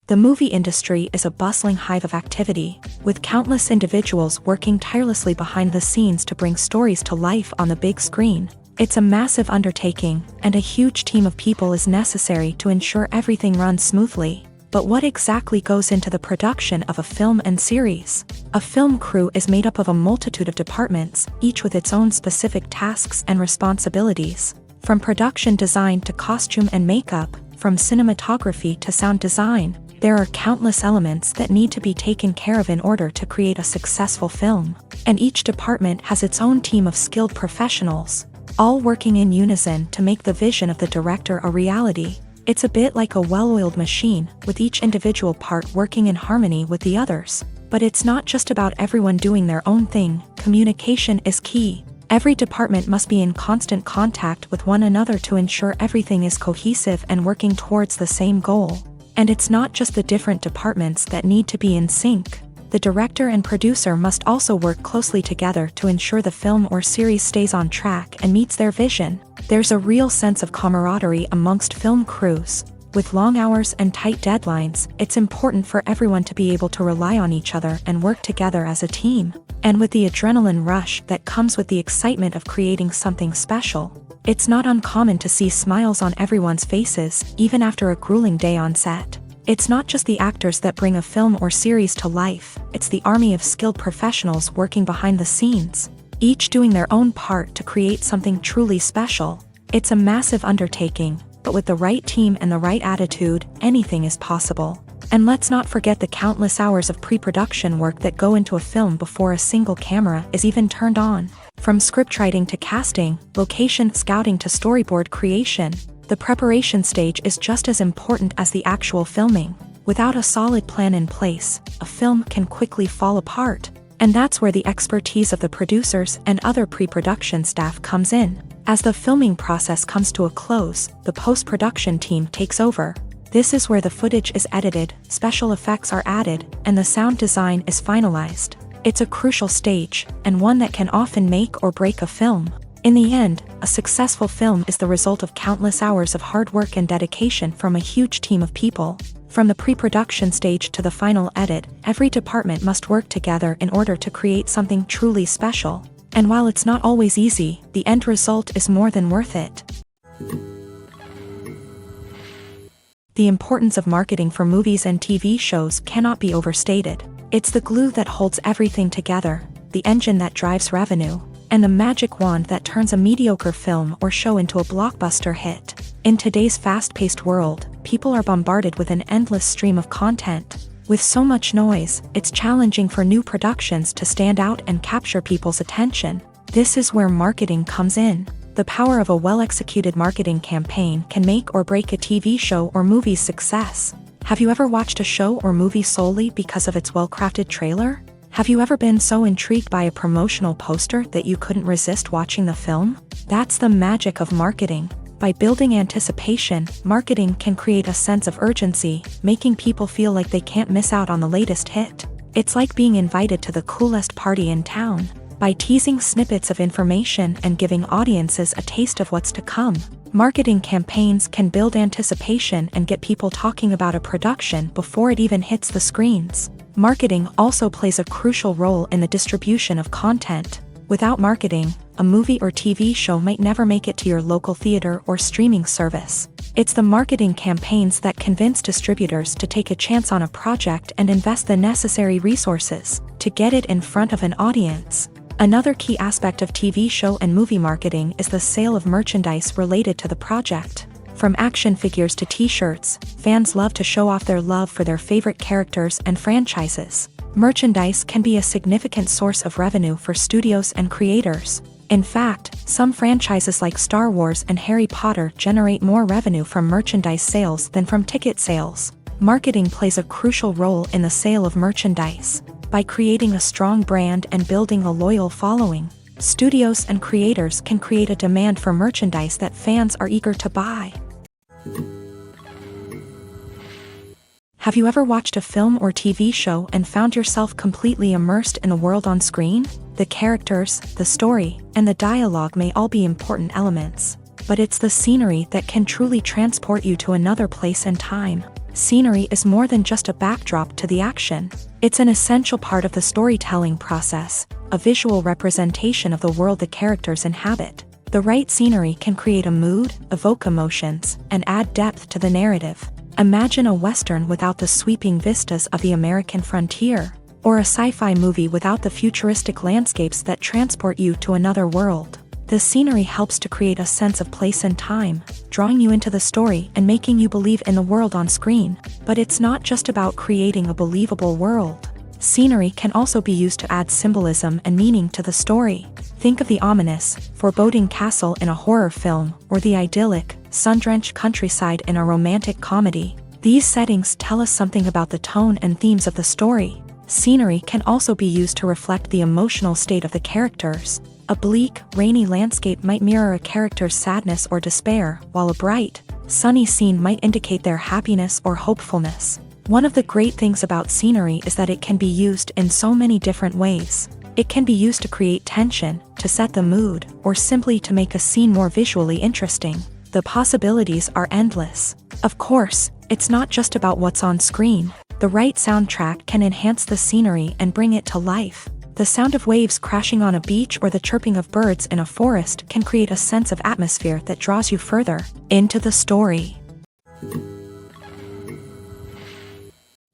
The movie industry is a bustling hive of activity, with countless individuals working tirelessly behind the scenes to bring stories to life on the big screen. It's a massive undertaking, and a huge team of people is necessary to ensure everything runs smoothly. But what exactly goes into the production of a film and series? A film crew is made up of a multitude of departments, each with its own specific tasks and responsibilities. From production design to costume and makeup, from cinematography to sound design, there are countless elements that need to be taken care of in order to create a successful film. And each department has its own team of skilled professionals, all working in unison to make the vision of the director a reality. It's a bit like a well-oiled machine, with each individual part working in harmony with the others. But it's not just about everyone doing their own thing. Communication is key. Every department must be in constant contact with one another to ensure everything is cohesive and working towards the same goal. And it's not just the different departments that need to be in sync. The director and producer must also work closely together to ensure the film or series stays on track and meets their vision. There's a real sense of camaraderie amongst film crews. With long hours and tight deadlines, it's important for everyone to be able to rely on each other and work together as a team. And with the adrenaline rush that comes with the excitement of creating something special, it's not uncommon to see smiles on everyone's faces, even after a grueling day on set. It's not just the actors that bring a film or series to life, it's the army of skilled professionals working behind the scenes, each doing their own part to create something truly special. It's a massive undertaking, but with the right team and the right attitude, anything is possible. And let's not forget the countless hours of pre-production work that go into a film before a single camera is even turned on. From scriptwriting to casting, location scouting to storyboard creation, the preparation stage is just as important as the actual filming. Without a solid plan in place, a film can quickly fall apart. And that's where the expertise of the producers and other pre-production staff comes in. As the filming process comes to a close, the post-production team takes over. This is where the footage is edited, special effects are added, and the sound design is finalized. It's a crucial stage, and one that can often make or break a film. In the end, a successful film is the result of countless hours of hard work and dedication from a huge team of people. From the pre-production stage to the final edit, every department must work together in order to create something truly special. And while it's not always easy, the end result is more than worth it. The importance of marketing for movies and TV shows cannot be overstated. It's the glue that holds everything together, the engine that drives revenue, and the magic wand that turns a mediocre film or show into a blockbuster hit. In today's fast-paced world, people are bombarded with an endless stream of content. With so much noise, it's challenging for new productions to stand out and capture people's attention. This is where marketing comes in. The power of a well-executed marketing campaign can make or break a TV show or movie's success. Have you ever watched a show or movie solely because of its well-crafted trailer? Have you ever been so intrigued by a promotional poster that you couldn't resist watching the film? That's the magic of marketing. By building anticipation, marketing can create a sense of urgency, making people feel like they can't miss out on the latest hit. It's like being invited to the coolest party in town. By teasing snippets of information and giving audiences a taste of what's to come, marketing campaigns can build anticipation and get people talking about a production before it even hits the screens. Marketing also plays a crucial role in the distribution of content. Without marketing, a movie or TV show might never make it to your local theater or streaming service. It's the marketing campaigns that convince distributors to take a chance on a project and invest the necessary resources to get it in front of an audience. Another key aspect of TV show and movie marketing is the sale of merchandise related to the project. From action figures to t-shirts, fans love to show off their love for their favorite characters and franchises. Merchandise can be a significant source of revenue for studios and creators. In fact, some franchises like Star Wars and Harry Potter generate more revenue from merchandise sales than from ticket sales. Marketing plays a crucial role in the sale of merchandise. By creating a strong brand and building a loyal following, studios and creators can create a demand for merchandise that fans are eager to buy. Have you ever watched a film or TV show and found yourself completely immersed in the world on screen? The characters, the story, and the dialogue may all be important elements, but it's the scenery that can truly transport you to another place and time. Scenery is more than just a backdrop to the action. It's an essential part of the storytelling process, a visual representation of the world the characters inhabit. The right scenery can create a mood, evoke emotions, and add depth to the narrative. Imagine a Western without the sweeping vistas of the American frontier, or a sci-fi movie without the futuristic landscapes that transport you to another world. The scenery helps to create a sense of place and time, drawing you into the story and making you believe in the world on screen. But it's not just about creating a believable world. Scenery can also be used to add symbolism and meaning to the story. Think of the ominous, foreboding castle in a horror film, or the idyllic, sun-drenched countryside in a romantic comedy. These settings tell us something about the tone and themes of the story. Scenery can also be used to reflect the emotional state of the characters. A bleak, rainy landscape might mirror a character's sadness or despair, while a bright, sunny scene might indicate their happiness or hopefulness. One of the great things about scenery is that it can be used in so many different ways. It can be used to create tension, to set the mood, or simply to make a scene more visually interesting. The possibilities are endless. Of course, it's not just about what's on screen. The right soundtrack can enhance the scenery and bring it to life. The sound of waves crashing on a beach or the chirping of birds in a forest can create a sense of atmosphere that draws you further into the story.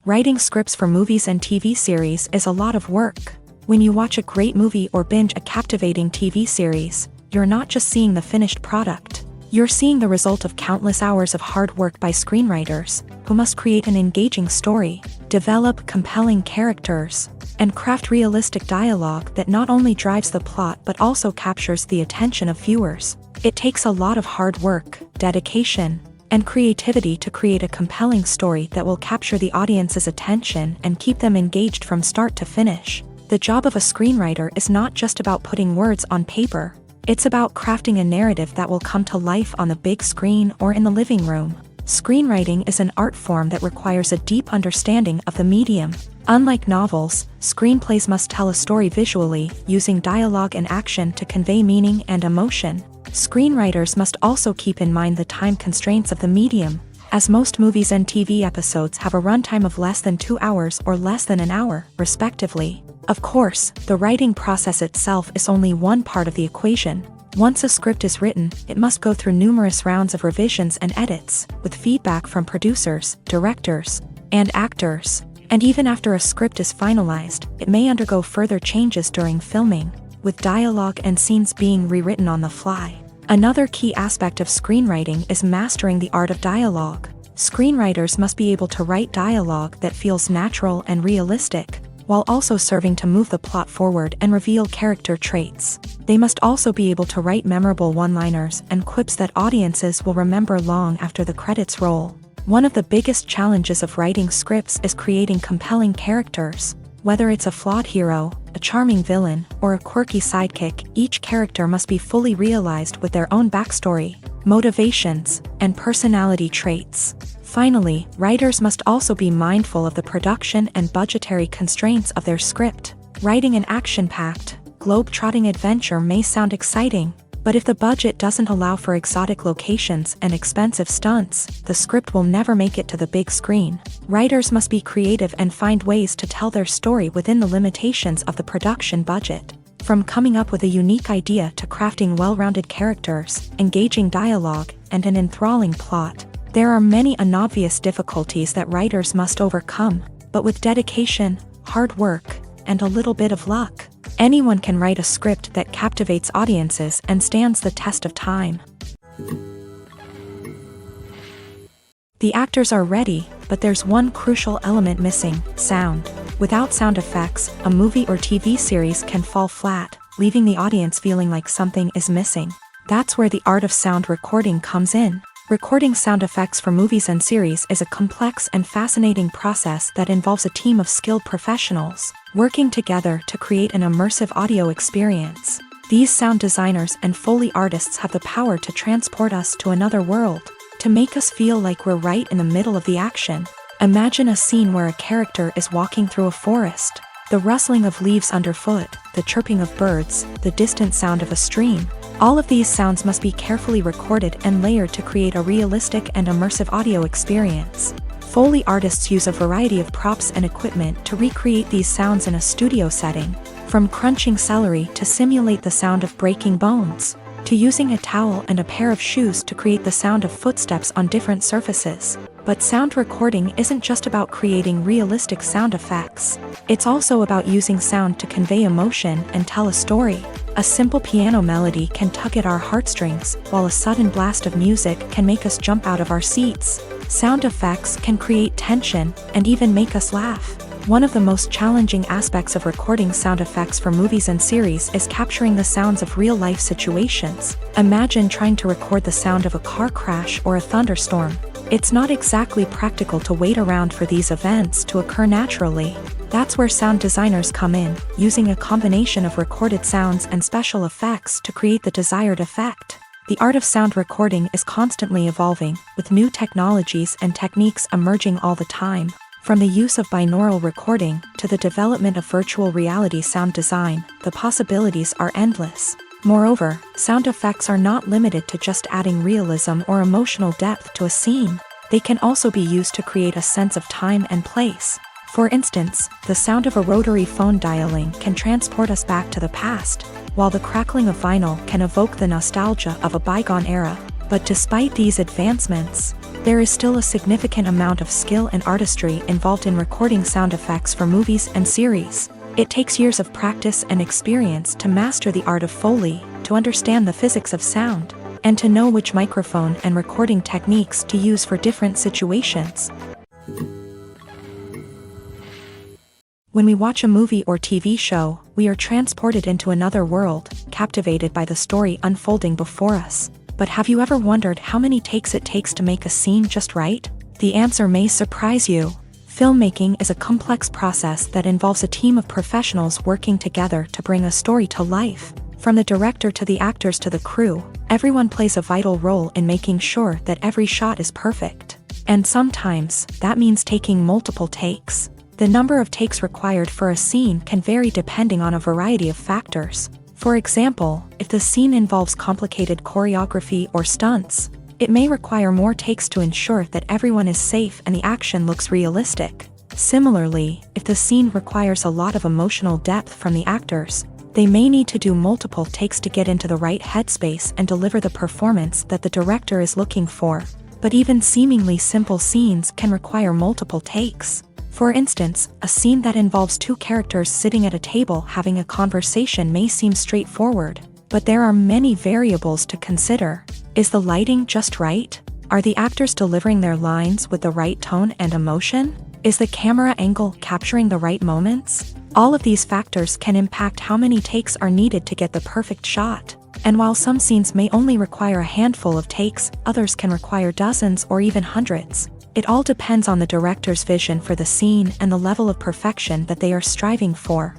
Writing scripts for movies and TV series is a lot of work. When you watch a great movie or binge a captivating TV series, you're not just seeing the finished product. You're seeing the result of countless hours of hard work by screenwriters, who must create an engaging story, develop compelling characters, and craft realistic dialogue that not only drives the plot but also captures the attention of viewers. It takes a lot of hard work, dedication, and creativity to create a compelling story that will capture the audience's attention and keep them engaged from start to finish. The job of a screenwriter is not just about putting words on paper. It's about crafting a narrative that will come to life on the big screen or in the living room. Screenwriting is an art form that requires a deep understanding of the medium. Unlike novels, screenplays must tell a story visually, using dialogue and action to convey meaning and emotion. Screenwriters must also keep in mind the time constraints of the medium, as most movies and TV episodes have a runtime of less than 2 hours or less than an hour, respectively. Of course, the writing process itself is only one part of the equation. Once a script is written, it must go through numerous rounds of revisions and edits, with feedback from producers, directors, and actors. And even after a script is finalized, it may undergo further changes during filming, with dialogue and scenes being rewritten on the fly. Another key aspect of screenwriting is mastering the art of dialogue. Screenwriters must be able to write dialogue that feels natural and realistic, while also serving to move the plot forward and reveal character traits. They must also be able to write memorable one-liners and quips that audiences will remember long after the credits roll. One of the biggest challenges of writing scripts is creating compelling characters. Whether it's a flawed hero, a charming villain, or a quirky sidekick, each character must be fully realized with their own backstory. motivations, and personality traits. Finally, writers must also be mindful of the production and budgetary constraints of their script. Writing an action-packed, globe-trotting adventure may sound exciting, but if the budget doesn't allow for exotic locations and expensive stunts, the script will never make it to the big screen. Writers must be creative and find ways to tell their story within the limitations of the production budget. From coming up with a unique idea to crafting well-rounded characters, engaging dialogue, and an enthralling plot, there are many unobvious difficulties that writers must overcome, but with dedication, hard work, and a little bit of luck, anyone can write a script that captivates audiences and stands the test of time. The actors are ready, but there's one crucial element missing: sound. Without sound effects, a movie or TV series can fall flat, leaving the audience feeling like something is missing. That's where the art of sound recording comes in. Recording sound effects for movies and series is a complex and fascinating process that involves a team of skilled professionals working together to create an immersive audio experience. These sound designers and Foley artists have the power to transport us to another world, to make us feel like we're right in the middle of the action. Imagine a scene where a character is walking through a forest. The rustling of leaves underfoot, the chirping of birds, the distant sound of a stream. All of these sounds must be carefully recorded and layered to create a realistic and immersive audio experience. Foley artists use a variety of props and equipment to recreate these sounds in a studio setting, from crunching celery to simulate the sound of breaking bones, to using a towel and a pair of shoes to create the sound of footsteps on different surfaces. But sound recording isn't just about creating realistic sound effects. It's also about using sound to convey emotion and tell a story. A simple piano melody can tug at our heartstrings, while a sudden blast of music can make us jump out of our seats. Sound effects can create tension and even make us laugh. One of the most challenging aspects of recording sound effects for movies and series is capturing the sounds of real-life situations. Imagine trying to record the sound of a car crash or a thunderstorm. It's not exactly practical to wait around for these events to occur naturally. That's where sound designers come in, using a combination of recorded sounds and special effects to create the desired effect. The art of sound recording is constantly evolving, with new technologies and techniques emerging all the time. From the use of binaural recording to the development of virtual reality sound design, the possibilities are endless. Moreover, sound effects are not limited to just adding realism or emotional depth to a scene. They can also be used to create a sense of time and place. For instance, the sound of a rotary phone dialing can transport us back to the past, while the crackling of vinyl can evoke the nostalgia of a bygone era. But despite these advancements, there is still a significant amount of skill and artistry involved in recording sound effects for movies and series. It takes years of practice and experience to master the art of Foley, to understand the physics of sound, and to know which microphone and recording techniques to use for different situations. When we watch a movie or TV show, we are transported into another world, captivated by the story unfolding before us. But have you ever wondered how many takes it takes to make a scene just right? The answer may surprise you. Filmmaking is a complex process that involves a team of professionals working together to bring a story to life. From the director to the actors to the crew, everyone plays a vital role in making sure that every shot is perfect. And sometimes, that means taking multiple takes. The number of takes required for a scene can vary depending on a variety of factors. For example, if the scene involves complicated choreography or stunts, it may require more takes to ensure that everyone is safe and the action looks realistic. Similarly, if the scene requires a lot of emotional depth from the actors, they may need to do multiple takes to get into the right headspace and deliver the performance that the director is looking for. But even seemingly simple scenes can require multiple takes. For instance, a scene that involves two characters sitting at a table having a conversation may seem straightforward, but there are many variables to consider. Is the lighting just right? Are the actors delivering their lines with the right tone and emotion? Is the camera angle capturing the right moments? All of these factors can impact how many takes are needed to get the perfect shot. And while some scenes may only require a handful of takes, others can require dozens or even hundreds. It all depends on the director's vision for the scene and the level of perfection that they are striving for.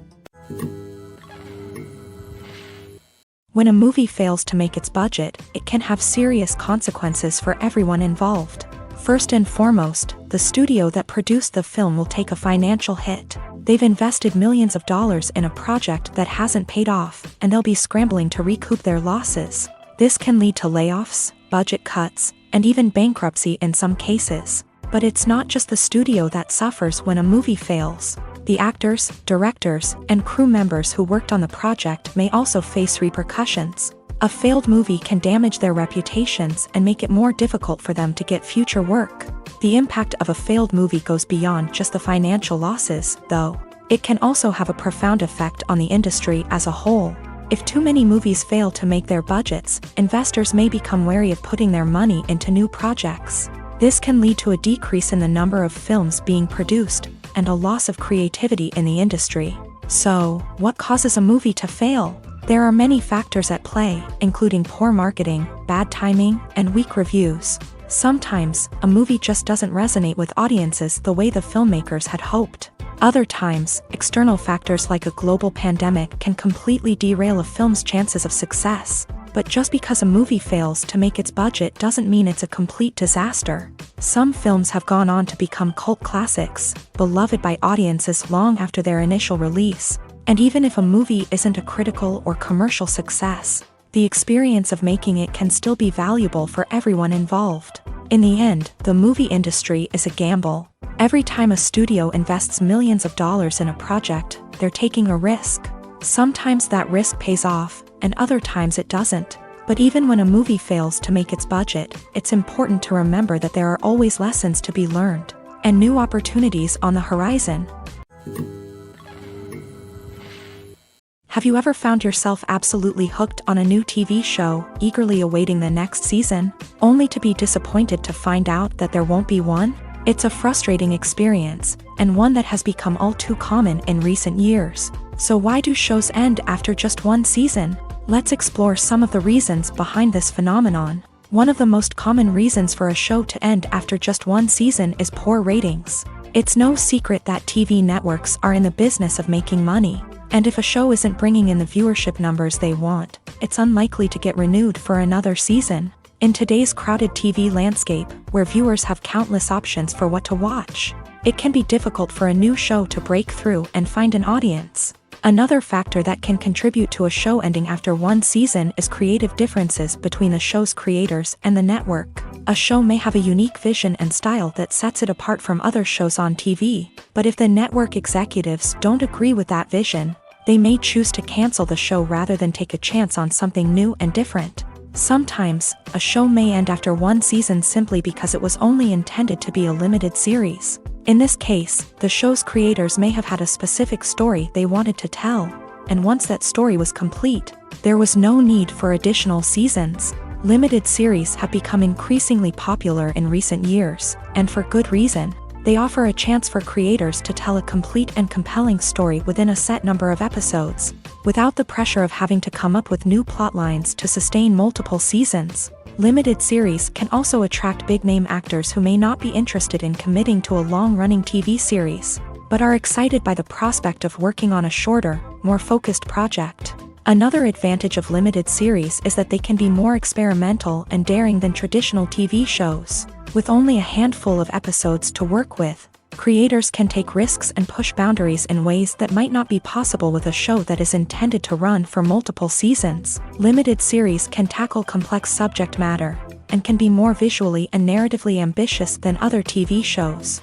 When a movie fails to make its budget, it can have serious consequences for everyone involved. First and foremost, the studio that produced the film will take a financial hit. They've invested millions of dollars in a project that hasn't paid off, and they'll be scrambling to recoup their losses. This can lead to layoffs, budget cuts, and even bankruptcy in some cases. But it's not just the studio that suffers when a movie fails. The actors, directors, and crew members who worked on the project may also face repercussions. A failed movie can damage their reputations and make it more difficult for them to get future work. The impact of a failed movie goes beyond just the financial losses, though. It can also have a profound effect on the industry as a whole. If too many movies fail to make their budgets, investors may become wary of putting their money into new projects. This can lead to a decrease in the number of films being produced, and a loss of creativity in the industry. So, what causes a movie to fail? There are many factors at play, including poor marketing, bad timing, and weak reviews. Sometimes, a movie just doesn't resonate with audiences the way the filmmakers had hoped. Other times, external factors like a global pandemic can completely derail a film's chances of success. But just because a movie fails to make its budget doesn't mean it's a complete disaster. Some films have gone on to become cult classics, beloved by audiences long after their initial release. And even if a movie isn't a critical or commercial success, the experience of making it can still be valuable for everyone involved. In the end, the movie industry is a gamble. Every time a studio invests millions of dollars in a project, they're taking a risk. Sometimes that risk pays off, and other times it doesn't. But even when a movie fails to make its budget, it's important to remember that there are always lessons to be learned, and new opportunities on the horizon. Have you ever found yourself absolutely hooked on a new TV show, eagerly awaiting the next season, only to be disappointed to find out that there won't be one? It's a frustrating experience, and one that has become all too common in recent years. So why do shows end after just one season? Let's explore some of the reasons behind this phenomenon. One of the most common reasons for a show to end after just one season is poor ratings. It's no secret that TV networks are in the business of making money. And if a show isn't bringing in the viewership numbers they want, it's unlikely to get renewed for another season. In today's crowded TV landscape, where viewers have countless options for what to watch, it can be difficult for a new show to break through and find an audience. Another factor that can contribute to a show ending after one season is creative differences between the show's creators and the network. A show may have a unique vision and style that sets it apart from other shows on TV, but if the network executives don't agree with that vision, they may choose to cancel the show rather than take a chance on something new and different. Sometimes, a show may end after one season simply because it was only intended to be a limited series. In this case, the show's creators may have had a specific story they wanted to tell, and once that story was complete, there was no need for additional seasons. Limited series have become increasingly popular in recent years, and for good reason. They offer a chance for creators to tell a complete and compelling story within a set number of episodes, without the pressure of having to come up with new plotlines to sustain multiple seasons. Limited series can also attract big-name actors who may not be interested in committing to a long-running TV series, but are excited by the prospect of working on a shorter, more focused project. Another advantage of limited series is that they can be more experimental and daring than traditional TV shows. With only a handful of episodes to work with, creators can take risks and push boundaries in ways that might not be possible with a show that is intended to run for multiple seasons. Limited series can tackle complex subject matter, and can be more visually and narratively ambitious than other TV shows.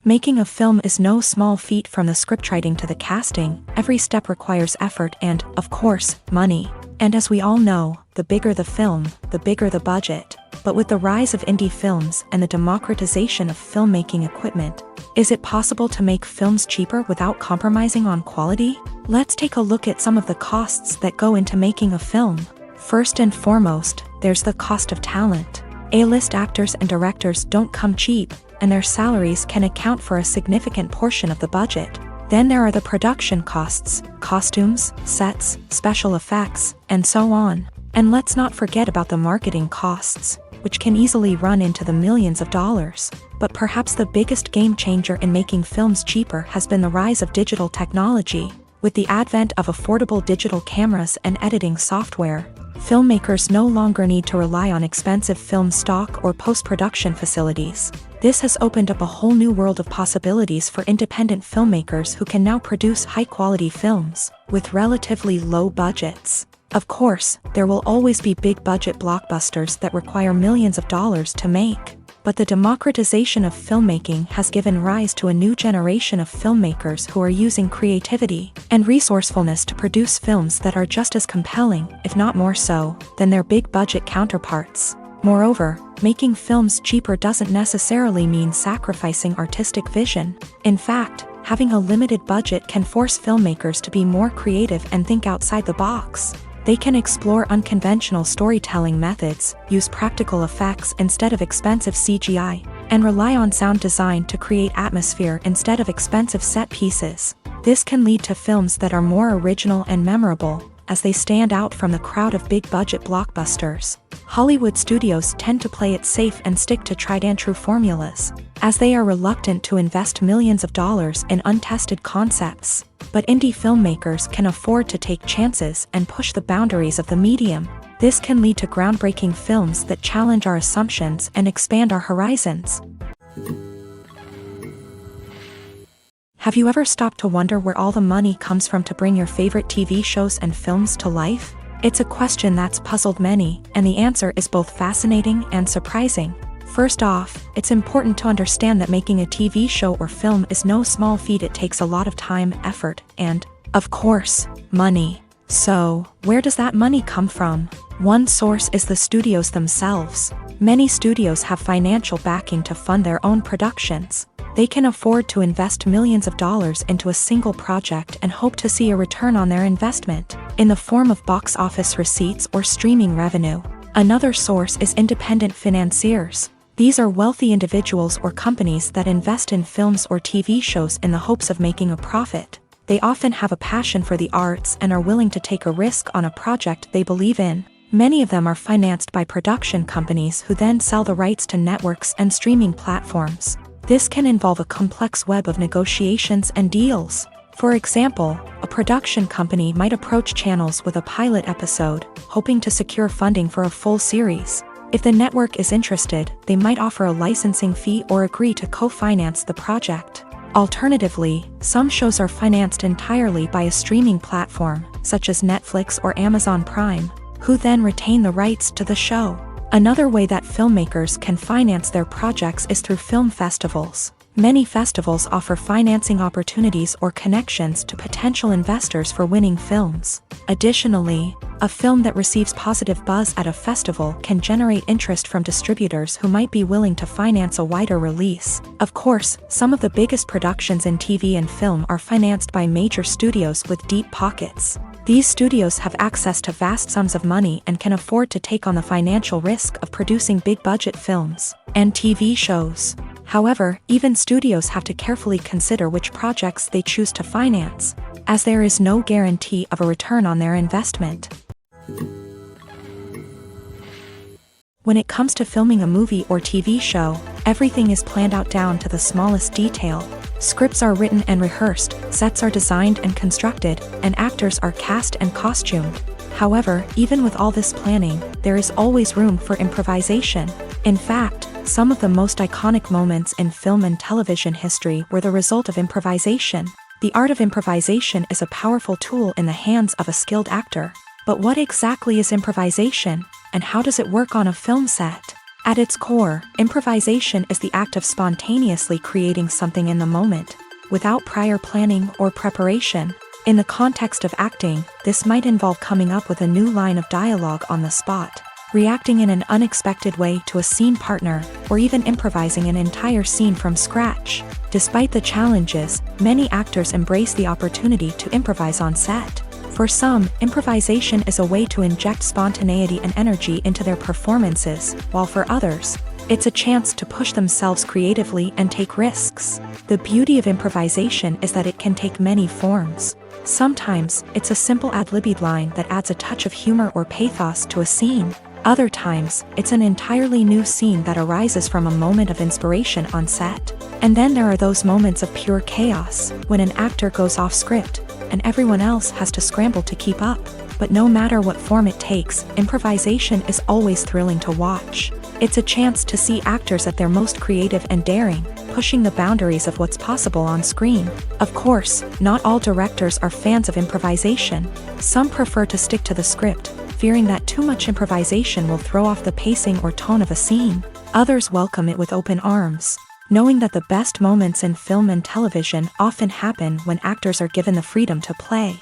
Making a film is no small feat. From the scriptwriting to the casting, every step requires effort and, of course, money. And as we all know, the bigger the film, the bigger the budget. But with the rise of indie films and the democratization of filmmaking equipment, is it possible to make films cheaper without compromising on quality? Let's take a look at some of the costs that go into making a film. First and foremost, there's the cost of talent. A-list actors and directors don't come cheap, and their salaries can account for a significant portion of the budget. Then there are the production costs, costumes, sets, special effects, and so on. And let's not forget about the marketing costs, which can easily run into the millions of dollars. But perhaps the biggest game changer in making films cheaper has been the rise of digital technology. With the advent of affordable digital cameras and editing software, filmmakers no longer need to rely on expensive film stock or post-production facilities. This has opened up a whole new world of possibilities for independent filmmakers who can now produce high-quality films with relatively low budgets. Of course, there will always be big-budget blockbusters that require millions of dollars to make. But the democratization of filmmaking has given rise to a new generation of filmmakers who are using creativity and resourcefulness to produce films that are just as compelling, if not more so, than their big-budget counterparts. Moreover, making films cheaper doesn't necessarily mean sacrificing artistic vision. In fact, having a limited budget can force filmmakers to be more creative and think outside the box. They can explore unconventional storytelling methods, use practical effects instead of expensive CGI, and rely on sound design to create atmosphere instead of expensive set pieces. This can lead to films that are more original and memorable, as they stand out from the crowd of big-budget blockbusters. Hollywood studios tend to play it safe and stick to tried-and-true formulas, as they are reluctant to invest millions of dollars in untested concepts. But indie filmmakers can afford to take chances and push the boundaries of the medium. This can lead to groundbreaking films that challenge our assumptions and expand our horizons. Have you ever stopped to wonder where all the money comes from to bring your favorite TV shows and films to life? It's a question that's puzzled many, and the answer is both fascinating and surprising. First off, it's important to understand that making a TV show or film is no small feat. It takes a lot of time, effort, and, of course, money. So, where does that money come from? One source is the studios themselves. Many studios have financial backing to fund their own productions. They can afford to invest millions of dollars into a single project and hope to see a return on their investment, in the form of box office receipts or streaming revenue. Another source is independent financiers. These are wealthy individuals or companies that invest in films or TV shows in the hopes of making a profit. They often have a passion for the arts and are willing to take a risk on a project they believe in. Many of them are financed by production companies who then sell the rights to networks and streaming platforms. This can involve a complex web of negotiations and deals. For example, a production company might approach channels with a pilot episode, hoping to secure funding for a full series. If the network is interested, they might offer a licensing fee or agree to co-finance the project. Alternatively, some shows are financed entirely by a streaming platform, such as Netflix or Amazon Prime, who then retain the rights to the show. Another way that filmmakers can finance their projects is through film festivals. Many festivals offer financing opportunities or connections to potential investors for winning films. Additionally, a film that receives positive buzz at a festival can generate interest from distributors who might be willing to finance a wider release. Of course, some of the biggest productions in TV and film are financed by major studios with deep pockets. These studios have access to vast sums of money and can afford to take on the financial risk of producing big-budget films and TV shows. However, even studios have to carefully consider which projects they choose to finance, as there is no guarantee of a return on their investment. When it comes to filming a movie or TV show, everything is planned out down to the smallest detail. Scripts are written and rehearsed, sets are designed and constructed, and actors are cast and costumed. However, even with all this planning, there is always room for improvisation. In fact, some of the most iconic moments in film and television history were the result of improvisation. The art of improvisation is a powerful tool in the hands of a skilled actor. But what exactly is improvisation, and how does it work on a film set? At its core, improvisation is the act of spontaneously creating something in the moment, without prior planning or preparation. In the context of acting, this might involve coming up with a new line of dialogue on the spot, reacting in an unexpected way to a scene partner, or even improvising an entire scene from scratch. Despite the challenges, many actors embrace the opportunity to improvise on set. For some, improvisation is a way to inject spontaneity and energy into their performances, while for others, it's a chance to push themselves creatively and take risks. The beauty of improvisation is that it can take many forms. Sometimes, it's a simple ad-libbed line that adds a touch of humor or pathos to a scene. Other times, it's an entirely new scene that arises from a moment of inspiration on set. And then there are those moments of pure chaos, when an actor goes off script, and everyone else has to scramble to keep up. But no matter what form it takes, improvisation is always thrilling to watch. It's a chance to see actors at their most creative and daring, pushing the boundaries of what's possible on screen. Of course, not all directors are fans of improvisation. Some prefer to stick to the script, fearing that too much improvisation will throw off the pacing or tone of a scene. Others welcome it with open arms, knowing that the best moments in film and television often happen when actors are given the freedom to play.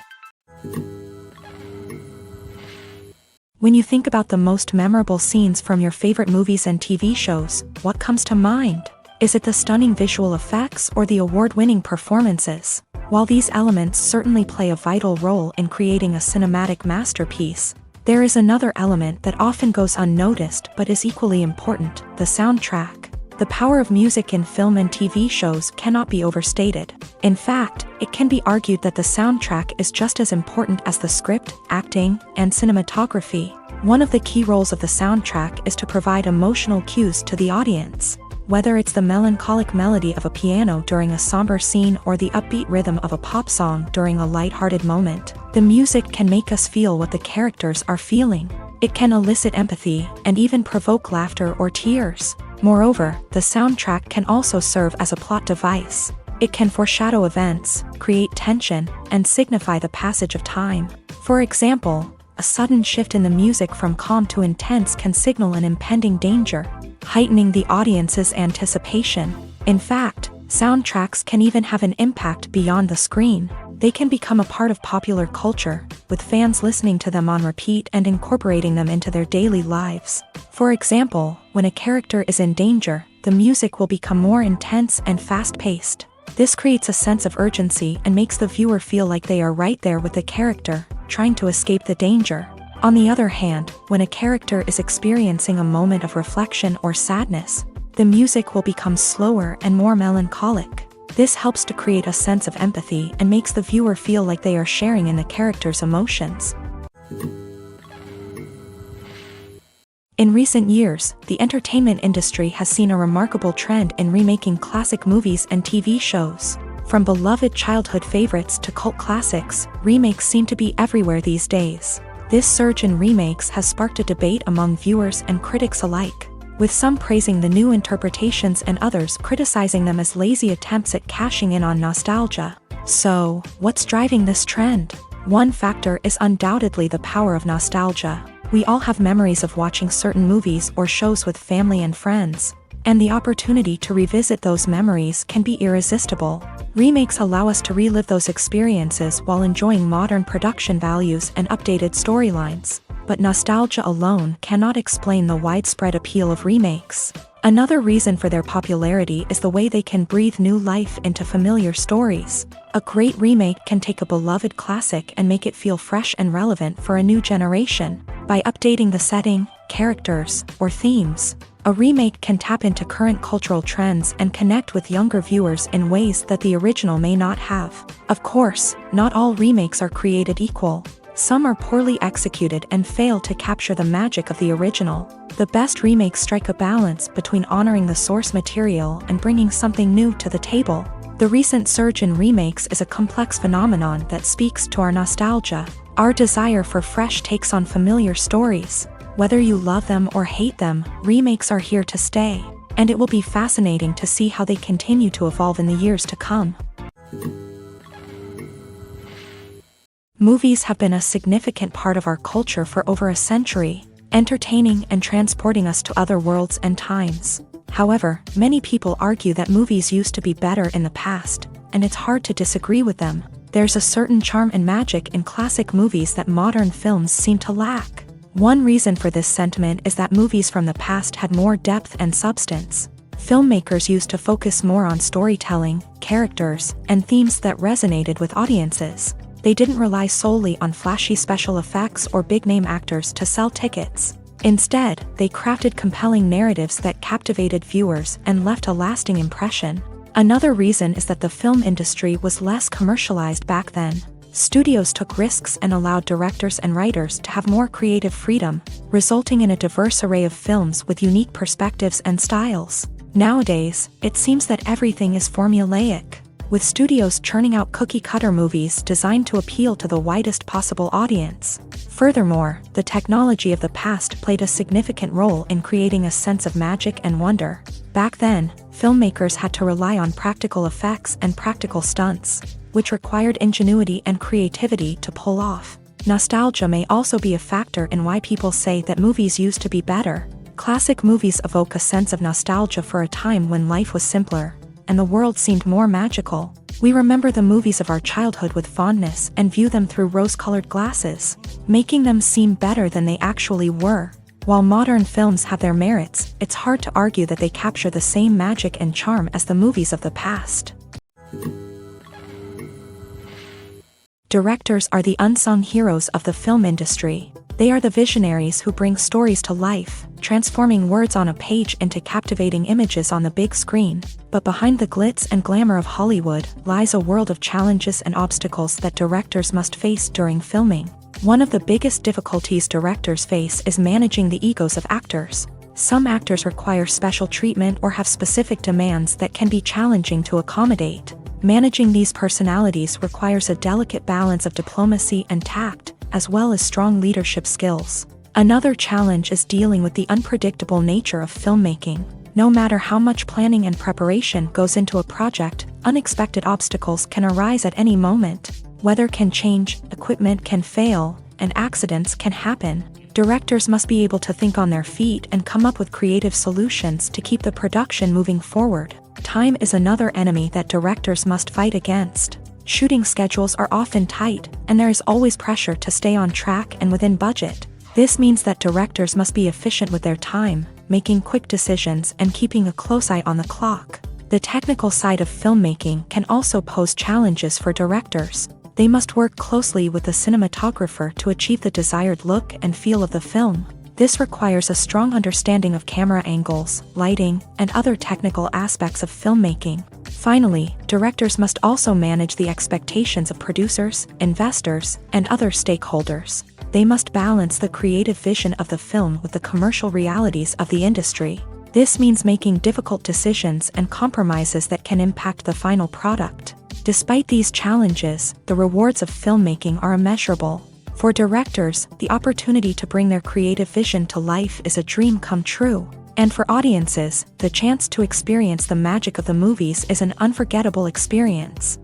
When you think about the most memorable scenes from your favorite movies and TV shows, what comes to mind? Is it the stunning visual effects or the award-winning performances? While these elements certainly play a vital role in creating a cinematic masterpiece, there is another element that often goes unnoticed but is equally important: the soundtrack. The power of music in film and TV shows cannot be overstated. In fact, it can be argued that the soundtrack is just as important as the script, acting, and cinematography. One of the key roles of the soundtrack is to provide emotional cues to the audience. Whether it's the melancholic melody of a piano during a somber scene or the upbeat rhythm of a pop song during a light-hearted moment, the music can make us feel what the characters are feeling. It can elicit empathy and even provoke laughter or tears. Moreover, the soundtrack can also serve as a plot device. It can foreshadow events, create tension, and signify the passage of time. For example, a sudden shift in the music from calm to intense can signal an impending danger, heightening the audience's anticipation. In fact, soundtracks can even have an impact beyond the screen. They can become a part of popular culture, with fans listening to them on repeat and incorporating them into their daily lives. For example, when a character is in danger, the music will become more intense and fast-paced. This creates a sense of urgency and makes the viewer feel like they are right there with the character, trying to escape the danger. On the other hand, when a character is experiencing a moment of reflection or sadness, the music will become slower and more melancholic. This helps to create a sense of empathy and makes the viewer feel like they are sharing in the character's emotions. In recent years, the entertainment industry has seen a remarkable trend in remaking classic movies and TV shows. From beloved childhood favorites to cult classics, remakes seem to be everywhere these days. This surge in remakes has sparked a debate among viewers and critics alike, with some praising the new interpretations and others criticizing them as lazy attempts at cashing in on nostalgia. So, what's driving this trend? One factor is undoubtedly the power of nostalgia. We all have memories of watching certain movies or shows with family and friends, and the opportunity to revisit those memories can be irresistible. Remakes allow us to relive those experiences while enjoying modern production values and updated storylines. But nostalgia alone cannot explain the widespread appeal of remakes. Another reason for their popularity is the way they can breathe new life into familiar stories. A great remake can take a beloved classic and make it feel fresh and relevant for a new generation. By updating the setting, characters, or themes, a remake can tap into current cultural trends and connect with younger viewers in ways that the original may not have. Of course, not all remakes are created equal. Some are poorly executed and fail to capture the magic of the original. The best remakes strike a balance between honoring the source material and bringing something new to the table. The recent surge in remakes is a complex phenomenon that speaks to our nostalgia, our desire for fresh takes on familiar stories. Whether you love them or hate them, remakes are here to stay, and it will be fascinating to see how they continue to evolve in the years to come. Movies have been a significant part of our culture for over a century, entertaining and transporting us to other worlds and times. However, many people argue that movies used to be better in the past, and it's hard to disagree with them. There's a certain charm and magic in classic movies that modern films seem to lack. One reason for this sentiment is that movies from the past had more depth and substance. Filmmakers used to focus more on storytelling, characters, and themes that resonated with audiences. They didn't rely solely on flashy special effects or big-name actors to sell tickets. Instead, they crafted compelling narratives that captivated viewers and left a lasting impression. Another reason is that the film industry was less commercialized back then. Studios took risks and allowed directors and writers to have more creative freedom, resulting in a diverse array of films with unique perspectives and styles. Nowadays, it seems that everything is formulaic, with studios churning out cookie-cutter movies designed to appeal to the widest possible audience. Furthermore, the technology of the past played a significant role in creating a sense of magic and wonder. Back then, filmmakers had to rely on practical effects and practical stunts, which required ingenuity and creativity to pull off. Nostalgia may also be a factor in why people say that movies used to be better. Classic movies evoke a sense of nostalgia for a time when life was simpler, and the world seemed more magical. We remember the movies of our childhood with fondness and view them through rose-colored glasses, making them seem better than they actually were. While modern films have their merits, it's hard to argue that they capture the same magic and charm as the movies of the past. Directors are the unsung heroes of the film industry. They are the visionaries who bring stories to life, transforming words on a page into captivating images on the big screen. But behind the glitz and glamour of Hollywood lies a world of challenges and obstacles that directors must face during filming. One of the biggest difficulties directors face is managing the egos of actors. Some actors require special treatment or have specific demands that can be challenging to accommodate. Managing these personalities requires a delicate balance of diplomacy and tact, as well as strong leadership skills. Another challenge is dealing with the unpredictable nature of filmmaking. No matter how much planning and preparation goes into a project, unexpected obstacles can arise at any moment. Weather can change, equipment can fail, and accidents can happen. Directors must be able to think on their feet and come up with creative solutions to keep the production moving forward. Time is another enemy that directors must fight against. Shooting schedules are often tight, and there is always pressure to stay on track and within budget. This means that directors must be efficient with their time, making quick decisions and keeping a close eye on the clock. The technical side of filmmaking can also pose challenges for directors. They must work closely with the cinematographer to achieve the desired look and feel of the film. This requires a strong understanding of camera angles, lighting, and other technical aspects of filmmaking. Finally, directors must also manage the expectations of producers, investors, and other stakeholders. They must balance the creative vision of the film with the commercial realities of the industry. This means making difficult decisions and compromises that can impact the final product. Despite these challenges, the rewards of filmmaking are immeasurable. For directors, the opportunity to bring their creative vision to life is a dream come true. And for audiences, the chance to experience the magic of the movies is an unforgettable experience.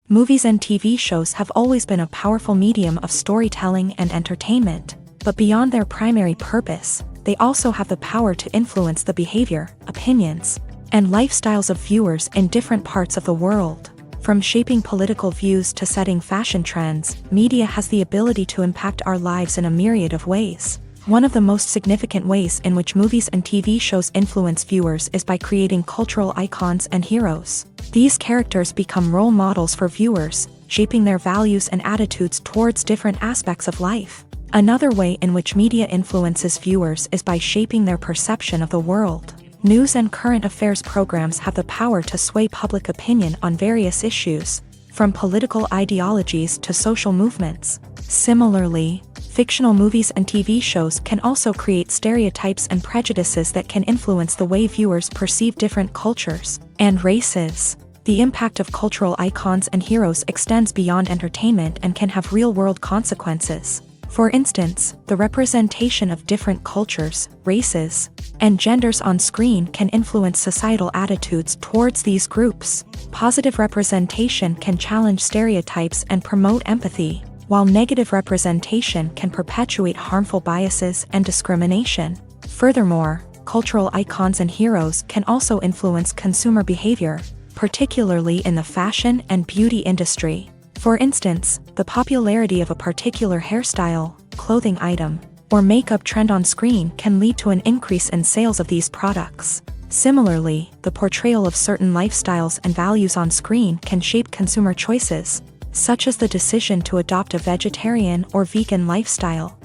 Movies and TV shows have always been a powerful medium of storytelling and entertainment. But beyond their primary purpose, they also have the power to influence the behavior, opinions, and lifestyles of viewers in different parts of the world. From shaping political views to setting fashion trends, media has the ability to impact our lives in a myriad of ways. One of the most significant ways in which movies and TV shows influence viewers is by creating cultural icons and heroes. These characters become role models for viewers, shaping their values and attitudes towards different aspects of life. Another way in which media influences viewers is by shaping their perception of the world. News and current affairs programs have the power to sway public opinion on various issues, from political ideologies to social movements. Similarly, fictional movies and TV shows can also create stereotypes and prejudices that can influence the way viewers perceive different cultures and races. The impact of cultural icons and heroes extends beyond entertainment and can have real-world consequences. For instance, the representation of different cultures, races, and genders on screen can influence societal attitudes towards these groups. Positive representation can challenge stereotypes and promote empathy, while negative representation can perpetuate harmful biases and discrimination. Furthermore, cultural icons and heroes can also influence consumer behavior, particularly in the fashion and beauty industry. For instance, the popularity of a particular hairstyle, clothing item, or makeup trend on screen can lead to an increase in sales of these products. Similarly, the portrayal of certain lifestyles and values on screen can shape consumer choices, such as the decision to adopt a vegetarian or vegan lifestyle.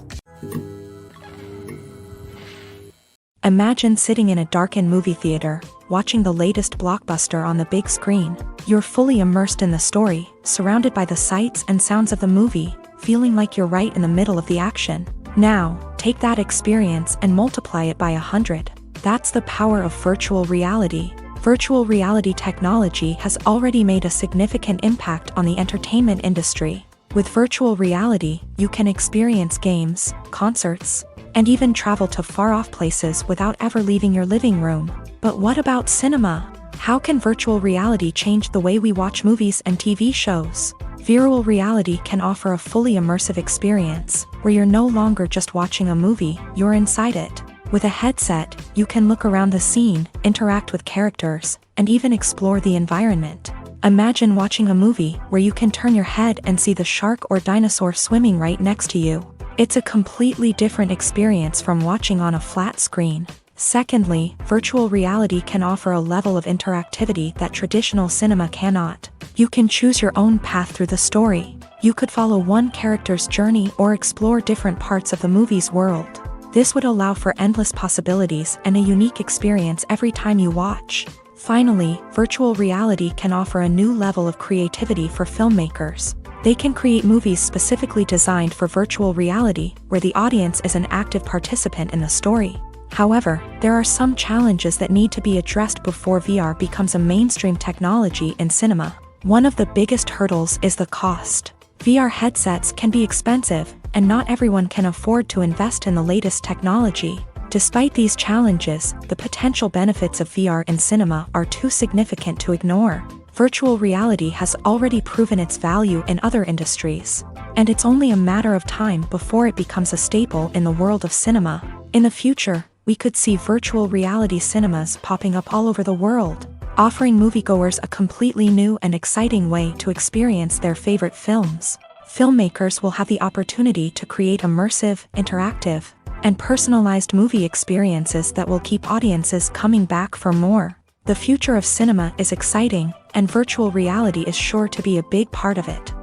Imagine sitting in a darkened movie theater, watching the latest blockbuster on the big screen. You're fully immersed in the story, surrounded by the sights and sounds of the movie, feeling like you're right in the middle of the action. Now, take that experience and multiply it by 100. That's the power of virtual reality. Virtual reality technology has already made a significant impact on the entertainment industry. With virtual reality, you can experience games, concerts, and even travel to far-off places without ever leaving your living room. But what about cinema? How can virtual reality change the way we watch movies and TV shows? Virtual reality can offer a fully immersive experience, where you're no longer just watching a movie, you're inside it. With a headset, you can look around the scene, interact with characters, and even explore the environment. Imagine watching a movie where you can turn your head and see the shark or dinosaur swimming right next to you. It's a completely different experience from watching on a flat screen. Secondly, virtual reality can offer a level of interactivity that traditional cinema cannot. You can choose your own path through the story. You could follow one character's journey or explore different parts of the movie's world. This would allow for endless possibilities and a unique experience every time you watch. Finally, virtual reality can offer a new level of creativity for filmmakers. They can create movies specifically designed for virtual reality, where the audience is an active participant in the story. However, there are some challenges that need to be addressed before VR becomes a mainstream technology in cinema. One of the biggest hurdles is the cost. VR headsets can be expensive, and not everyone can afford to invest in the latest technology. Despite these challenges, the potential benefits of VR in cinema are too significant to ignore. Virtual reality has already proven its value in other industries, and it's only a matter of time before it becomes a staple in the world of cinema. In the future, we could see virtual reality cinemas popping up all over the world, offering moviegoers a completely new and exciting way to experience their favorite films. Filmmakers will have the opportunity to create immersive, interactive, and personalized movie experiences that will keep audiences coming back for more. The future of cinema is exciting, and virtual reality is sure to be a big part of it.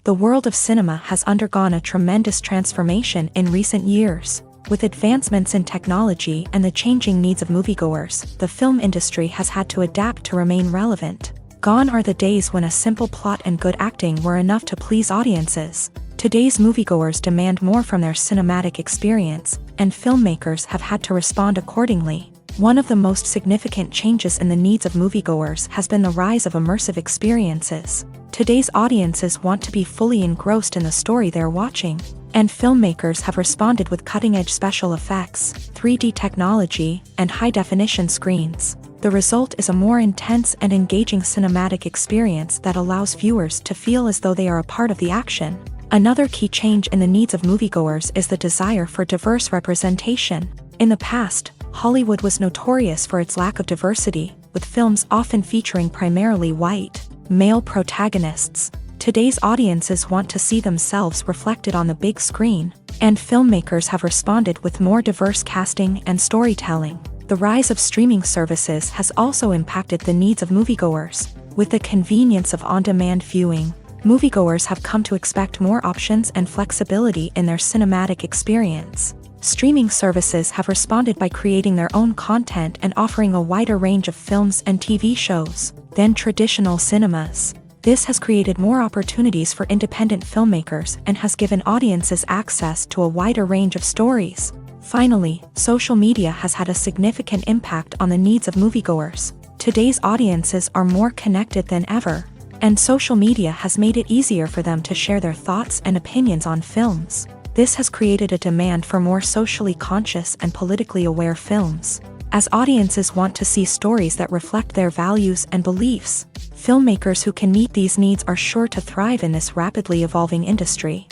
The world of cinema has undergone a tremendous transformation in recent years. With advancements in technology and the changing needs of moviegoers, the film industry has had to adapt to remain relevant. Gone are the days when a simple plot and good acting were enough to please audiences. Today's moviegoers demand more from their cinematic experience, and filmmakers have had to respond accordingly. One of the most significant changes in the needs of moviegoers has been the rise of immersive experiences. Today's audiences want to be fully engrossed in the story they're watching, and filmmakers have responded with cutting-edge special effects, 3D technology, and high-definition screens. The result is a more intense and engaging cinematic experience that allows viewers to feel as though they are a part of the action. Another key change in the needs of moviegoers is the desire for diverse representation. In the past, Hollywood was notorious for its lack of diversity, with films often featuring primarily white, male protagonists. Today's audiences want to see themselves reflected on the big screen, and filmmakers have responded with more diverse casting and storytelling. The rise of streaming services has also impacted the needs of moviegoers. With the convenience of on-demand viewing, moviegoers have come to expect more options and flexibility in their cinematic experience. Streaming services have responded by creating their own content and offering a wider range of films and TV shows than traditional cinemas. This has created more opportunities for independent filmmakers and has given audiences access to a wider range of stories. Finally, social media has had a significant impact on the needs of moviegoers. Today's audiences are more connected than ever, and social media has made it easier for them to share their thoughts and opinions on films. This has created a demand for more socially conscious and politically aware films. As audiences want to see stories that reflect their values and beliefs, filmmakers who can meet these needs are sure to thrive in this rapidly evolving industry.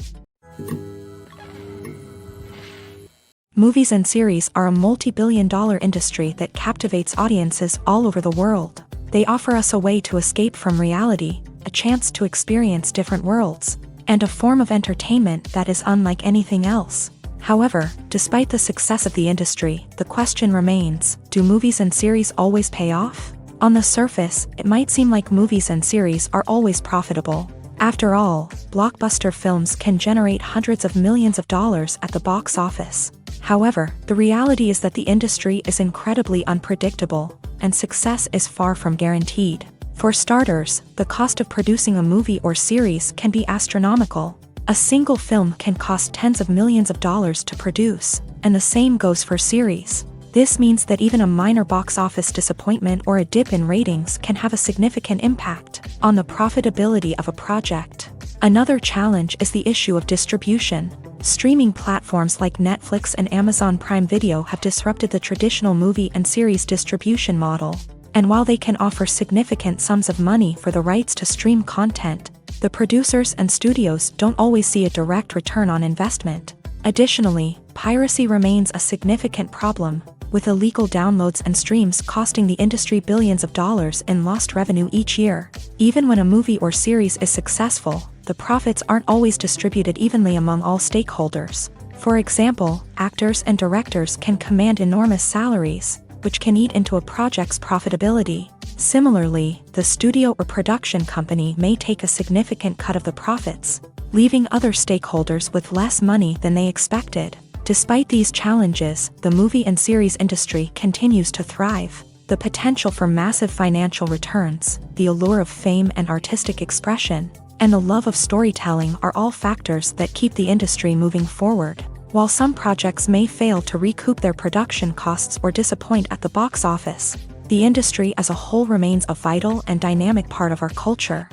Movies and series are a multi-billion-dollar industry that captivates audiences all over the world. They offer us a way to escape from reality, a chance to experience different worlds, and a form of entertainment that is unlike anything else. However, despite the success of the industry, the question remains, do movies and series always pay off? On the surface, it might seem like movies and series are always profitable. After all, blockbuster films can generate hundreds of millions of dollars at the box office. However, the reality is that the industry is incredibly unpredictable, and success is far from guaranteed. For starters, the cost of producing a movie or series can be astronomical. A single film can cost tens of millions of dollars to produce, and the same goes for series. This means that even a minor box office disappointment or a dip in ratings can have a significant impact on the profitability of a project. Another challenge is the issue of distribution. Streaming platforms like Netflix and Amazon Prime Video have disrupted the traditional movie and series distribution model. And while they can offer significant sums of money for the rights to stream content, the producers and studios don't always see a direct return on investment. Additionally, piracy remains a significant problem, with illegal downloads and streams costing the industry billions of dollars in lost revenue each year. Even when a movie or series is successful, the profits aren't always distributed evenly among all stakeholders. For example, actors and directors can command enormous salaries, which can eat into a project's profitability. Similarly, the studio or production company may take a significant cut of the profits, leaving other stakeholders with less money than they expected. Despite these challenges, the movie and series industry continues to thrive. The potential for massive financial returns, the allure of fame and artistic expression, and the love of storytelling are all factors that keep the industry moving forward. While some projects may fail to recoup their production costs or disappoint at the box office, the industry as a whole remains a vital and dynamic part of our culture.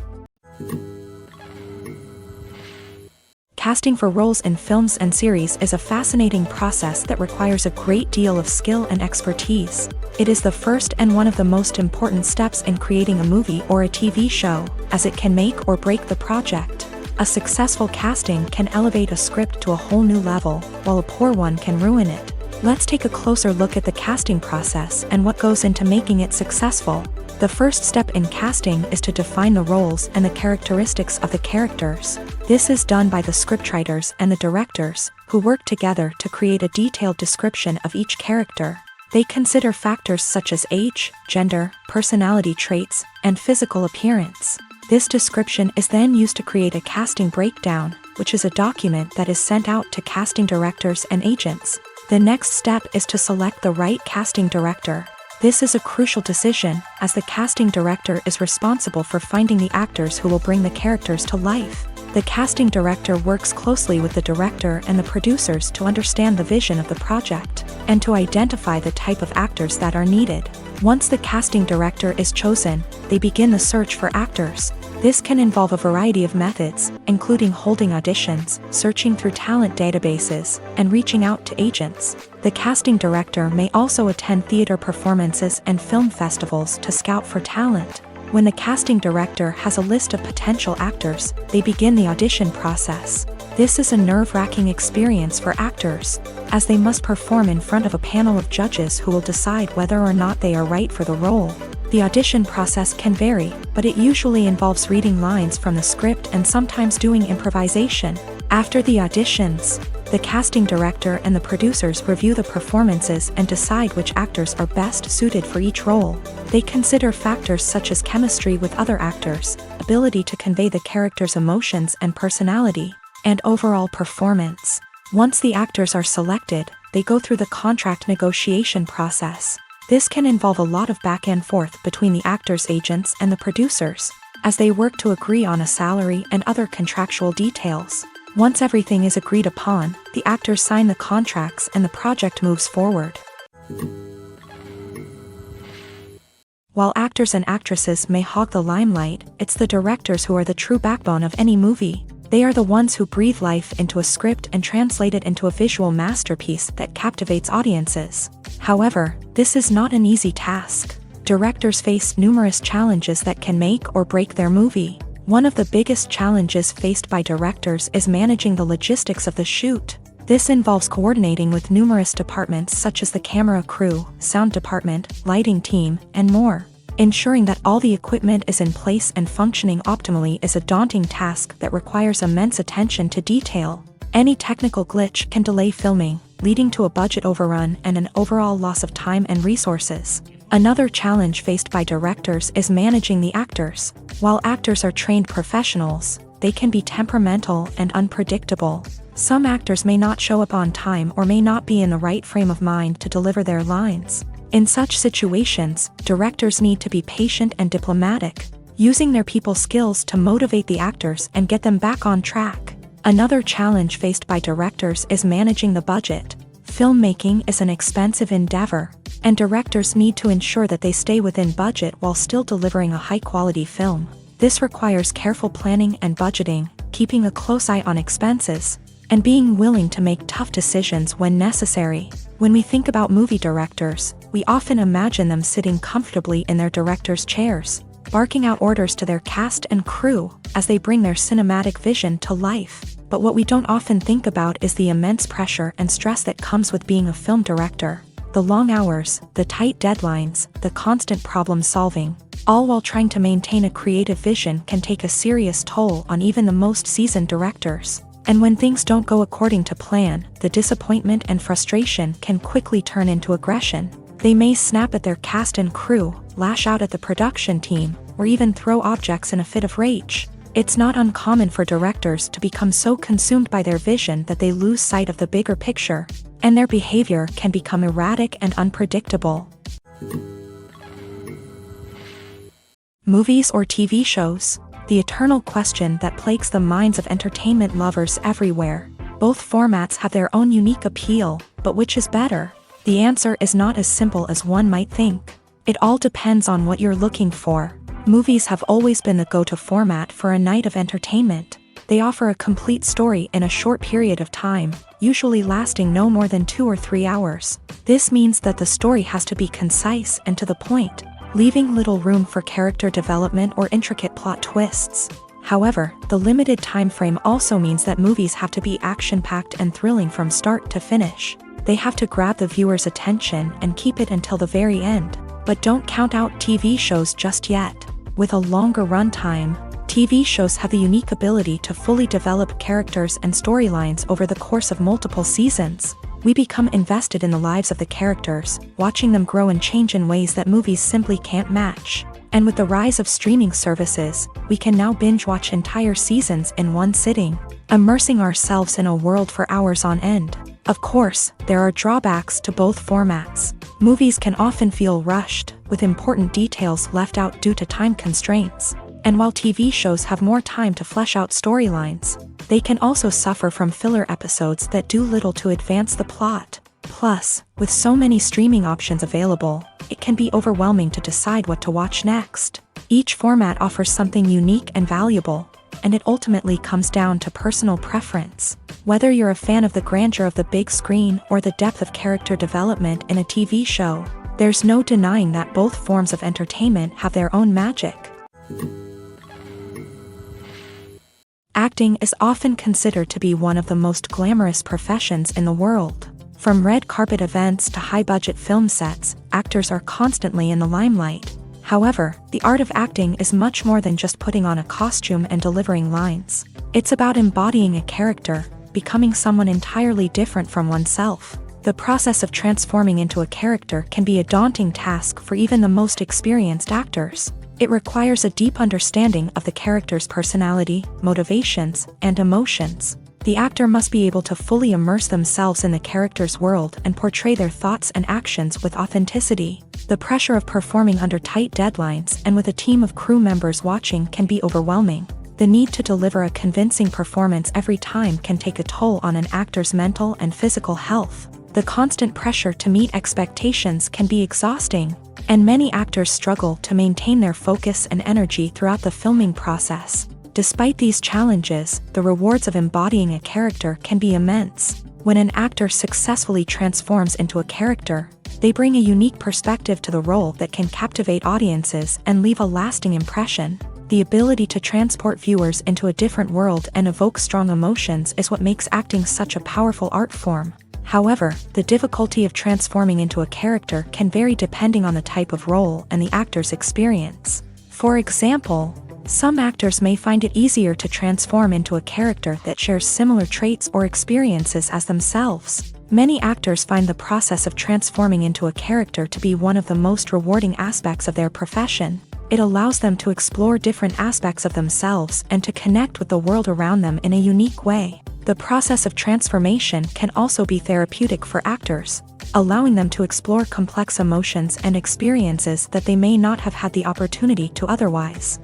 Casting for roles in films and series is a fascinating process that requires a great deal of skill and expertise. It is the first and one of the most important steps in creating a movie or a TV show, as it can make or break the project. A successful casting can elevate a script to a whole new level, while a poor one can ruin it. Let's take a closer look at the casting process and what goes into making it successful. The first step in casting is to define the roles and the characteristics of the characters. This is done by the scriptwriters and the directors, who work together to create a detailed description of each character. They consider factors such as age, gender, personality traits, and physical appearance. This description is then used to create a casting breakdown, which is a document that is sent out to casting directors and agents. The next step is to select the right casting director. This is a crucial decision, as the casting director is responsible for finding the actors who will bring the characters to life. The casting director works closely with the director and the producers to understand the vision of the project, and to identify the type of actors that are needed. Once the casting director is chosen, they begin the search for actors. This can involve a variety of methods, including holding auditions, searching through talent databases, and reaching out to agents. The casting director may also attend theater performances and film festivals to scout for talent. When the casting director has a list of potential actors, they begin the audition process. This is a nerve-wracking experience for actors, as they must perform in front of a panel of judges who will decide whether or not they are right for the role. The audition process can vary, but it usually involves reading lines from the script and sometimes doing improvisation. After the auditions, the casting director and the producers review the performances and decide which actors are best suited for each role. They consider factors such as chemistry with other actors, ability to convey the character's emotions and personality, and overall performance. Once the actors are selected, they go through the contract negotiation process. This can involve a lot of back and forth between the actors' agents and the producers, as they work to agree on a salary and other contractual details. Once everything is agreed upon, the actors sign the contracts and the project moves forward. While actors and actresses may hog the limelight, it's the directors who are the true backbone of any movie. They are the ones who breathe life into a script and translate it into a visual masterpiece that captivates audiences. However, this is not an easy task. Directors face numerous challenges that can make or break their movie. One of the biggest challenges faced by directors is managing the logistics of the shoot. This involves coordinating with numerous departments such as the camera crew, sound department, lighting team, and more. Ensuring that all the equipment is in place and functioning optimally is a daunting task that requires immense attention to detail. Any technical glitch can delay filming, leading to a budget overrun and an overall loss of time and resources. Another challenge faced by directors is managing the actors. While actors are trained professionals, they can be temperamental and unpredictable. Some actors may not show up on time or may not be in the right frame of mind to deliver their lines. In such situations, directors need to be patient and diplomatic, using their people skills to motivate the actors and get them back on track. Another challenge faced by directors is managing the budget. Filmmaking is an expensive endeavor, and directors need to ensure that they stay within budget while still delivering a high-quality film. This requires careful planning and budgeting, keeping a close eye on expenses, and being willing to make tough decisions when necessary. When we think about movie directors, we often imagine them sitting comfortably in their director's chairs, barking out orders to their cast and crew as they bring their cinematic vision to life. But what we don't often think about is the immense pressure and stress that comes with being a film director. The long hours, the tight deadlines, the constant problem solving, all while trying to maintain a creative vision can take a serious toll on even the most seasoned directors. And when things don't go according to plan, the disappointment and frustration can quickly turn into aggression. They may snap at their cast and crew, lash out at the production team, or even throw objects in a fit of rage. It's not uncommon for directors to become so consumed by their vision that they lose sight of the bigger picture, and their behavior can become erratic and unpredictable. Movies or TV shows? The eternal question that plagues the minds of entertainment lovers everywhere. Both formats have their own unique appeal, but which is better? The answer is not as simple as one might think. It all depends on what you're looking for. Movies have always been the go-to format for a night of entertainment. They offer a complete story in a short period of time, usually lasting no more than 2 or 3 hours. This means that the story has to be concise and to the point, leaving little room for character development or intricate plot twists. However, the limited time frame also means that movies have to be action-packed and thrilling from start to finish. They have to grab the viewer's attention and keep it until the very end. But don't count out TV shows just yet. With a longer runtime, TV shows have the unique ability to fully develop characters and storylines over the course of multiple seasons. We become invested in the lives of the characters, watching them grow and change in ways that movies simply can't match. And with the rise of streaming services, we can now binge-watch entire seasons in one sitting, immersing ourselves in a world for hours on end. Of course, there are drawbacks to both formats. Movies can often feel rushed, with important details left out due to time constraints. And while TV shows have more time to flesh out storylines, they can also suffer from filler episodes that do little to advance the plot. Plus, with so many streaming options available, it can be overwhelming to decide what to watch next. Each format offers something unique and valuable, and it ultimately comes down to personal preference. Whether you're a fan of the grandeur of the big screen or the depth of character development in a TV show, there's no denying that both forms of entertainment have their own magic. Acting is often considered to be one of the most glamorous professions in the world. From red carpet events to high-budget film sets, actors are constantly in the limelight. However, the art of acting is much more than just putting on a costume and delivering lines. It's about embodying a character, becoming someone entirely different from oneself. The process of transforming into a character can be a daunting task for even the most experienced actors. It requires a deep understanding of the character's personality, motivations, and emotions. The actor must be able to fully immerse themselves in the character's world and portray their thoughts and actions with authenticity. The pressure of performing under tight deadlines and with a team of crew members watching can be overwhelming. The need to deliver a convincing performance every time can take a toll on an actor's mental and physical health. The constant pressure to meet expectations can be exhausting, and many actors struggle to maintain their focus and energy throughout the filming process. Despite these challenges, the rewards of embodying a character can be immense. When an actor successfully transforms into a character, they bring a unique perspective to the role that can captivate audiences and leave a lasting impression. The ability to transport viewers into a different world and evoke strong emotions is what makes acting such a powerful art form. However, the difficulty of transforming into a character can vary depending on the type of role and the actor's experience. For example, some actors may find it easier to transform into a character that shares similar traits or experiences as themselves. Many actors find the process of transforming into a character to be one of the most rewarding aspects of their profession. It allows them to explore different aspects of themselves and to connect with the world around them in a unique way. The process of transformation can also be therapeutic for actors, allowing them to explore complex emotions and experiences that they may not have had the opportunity to otherwise.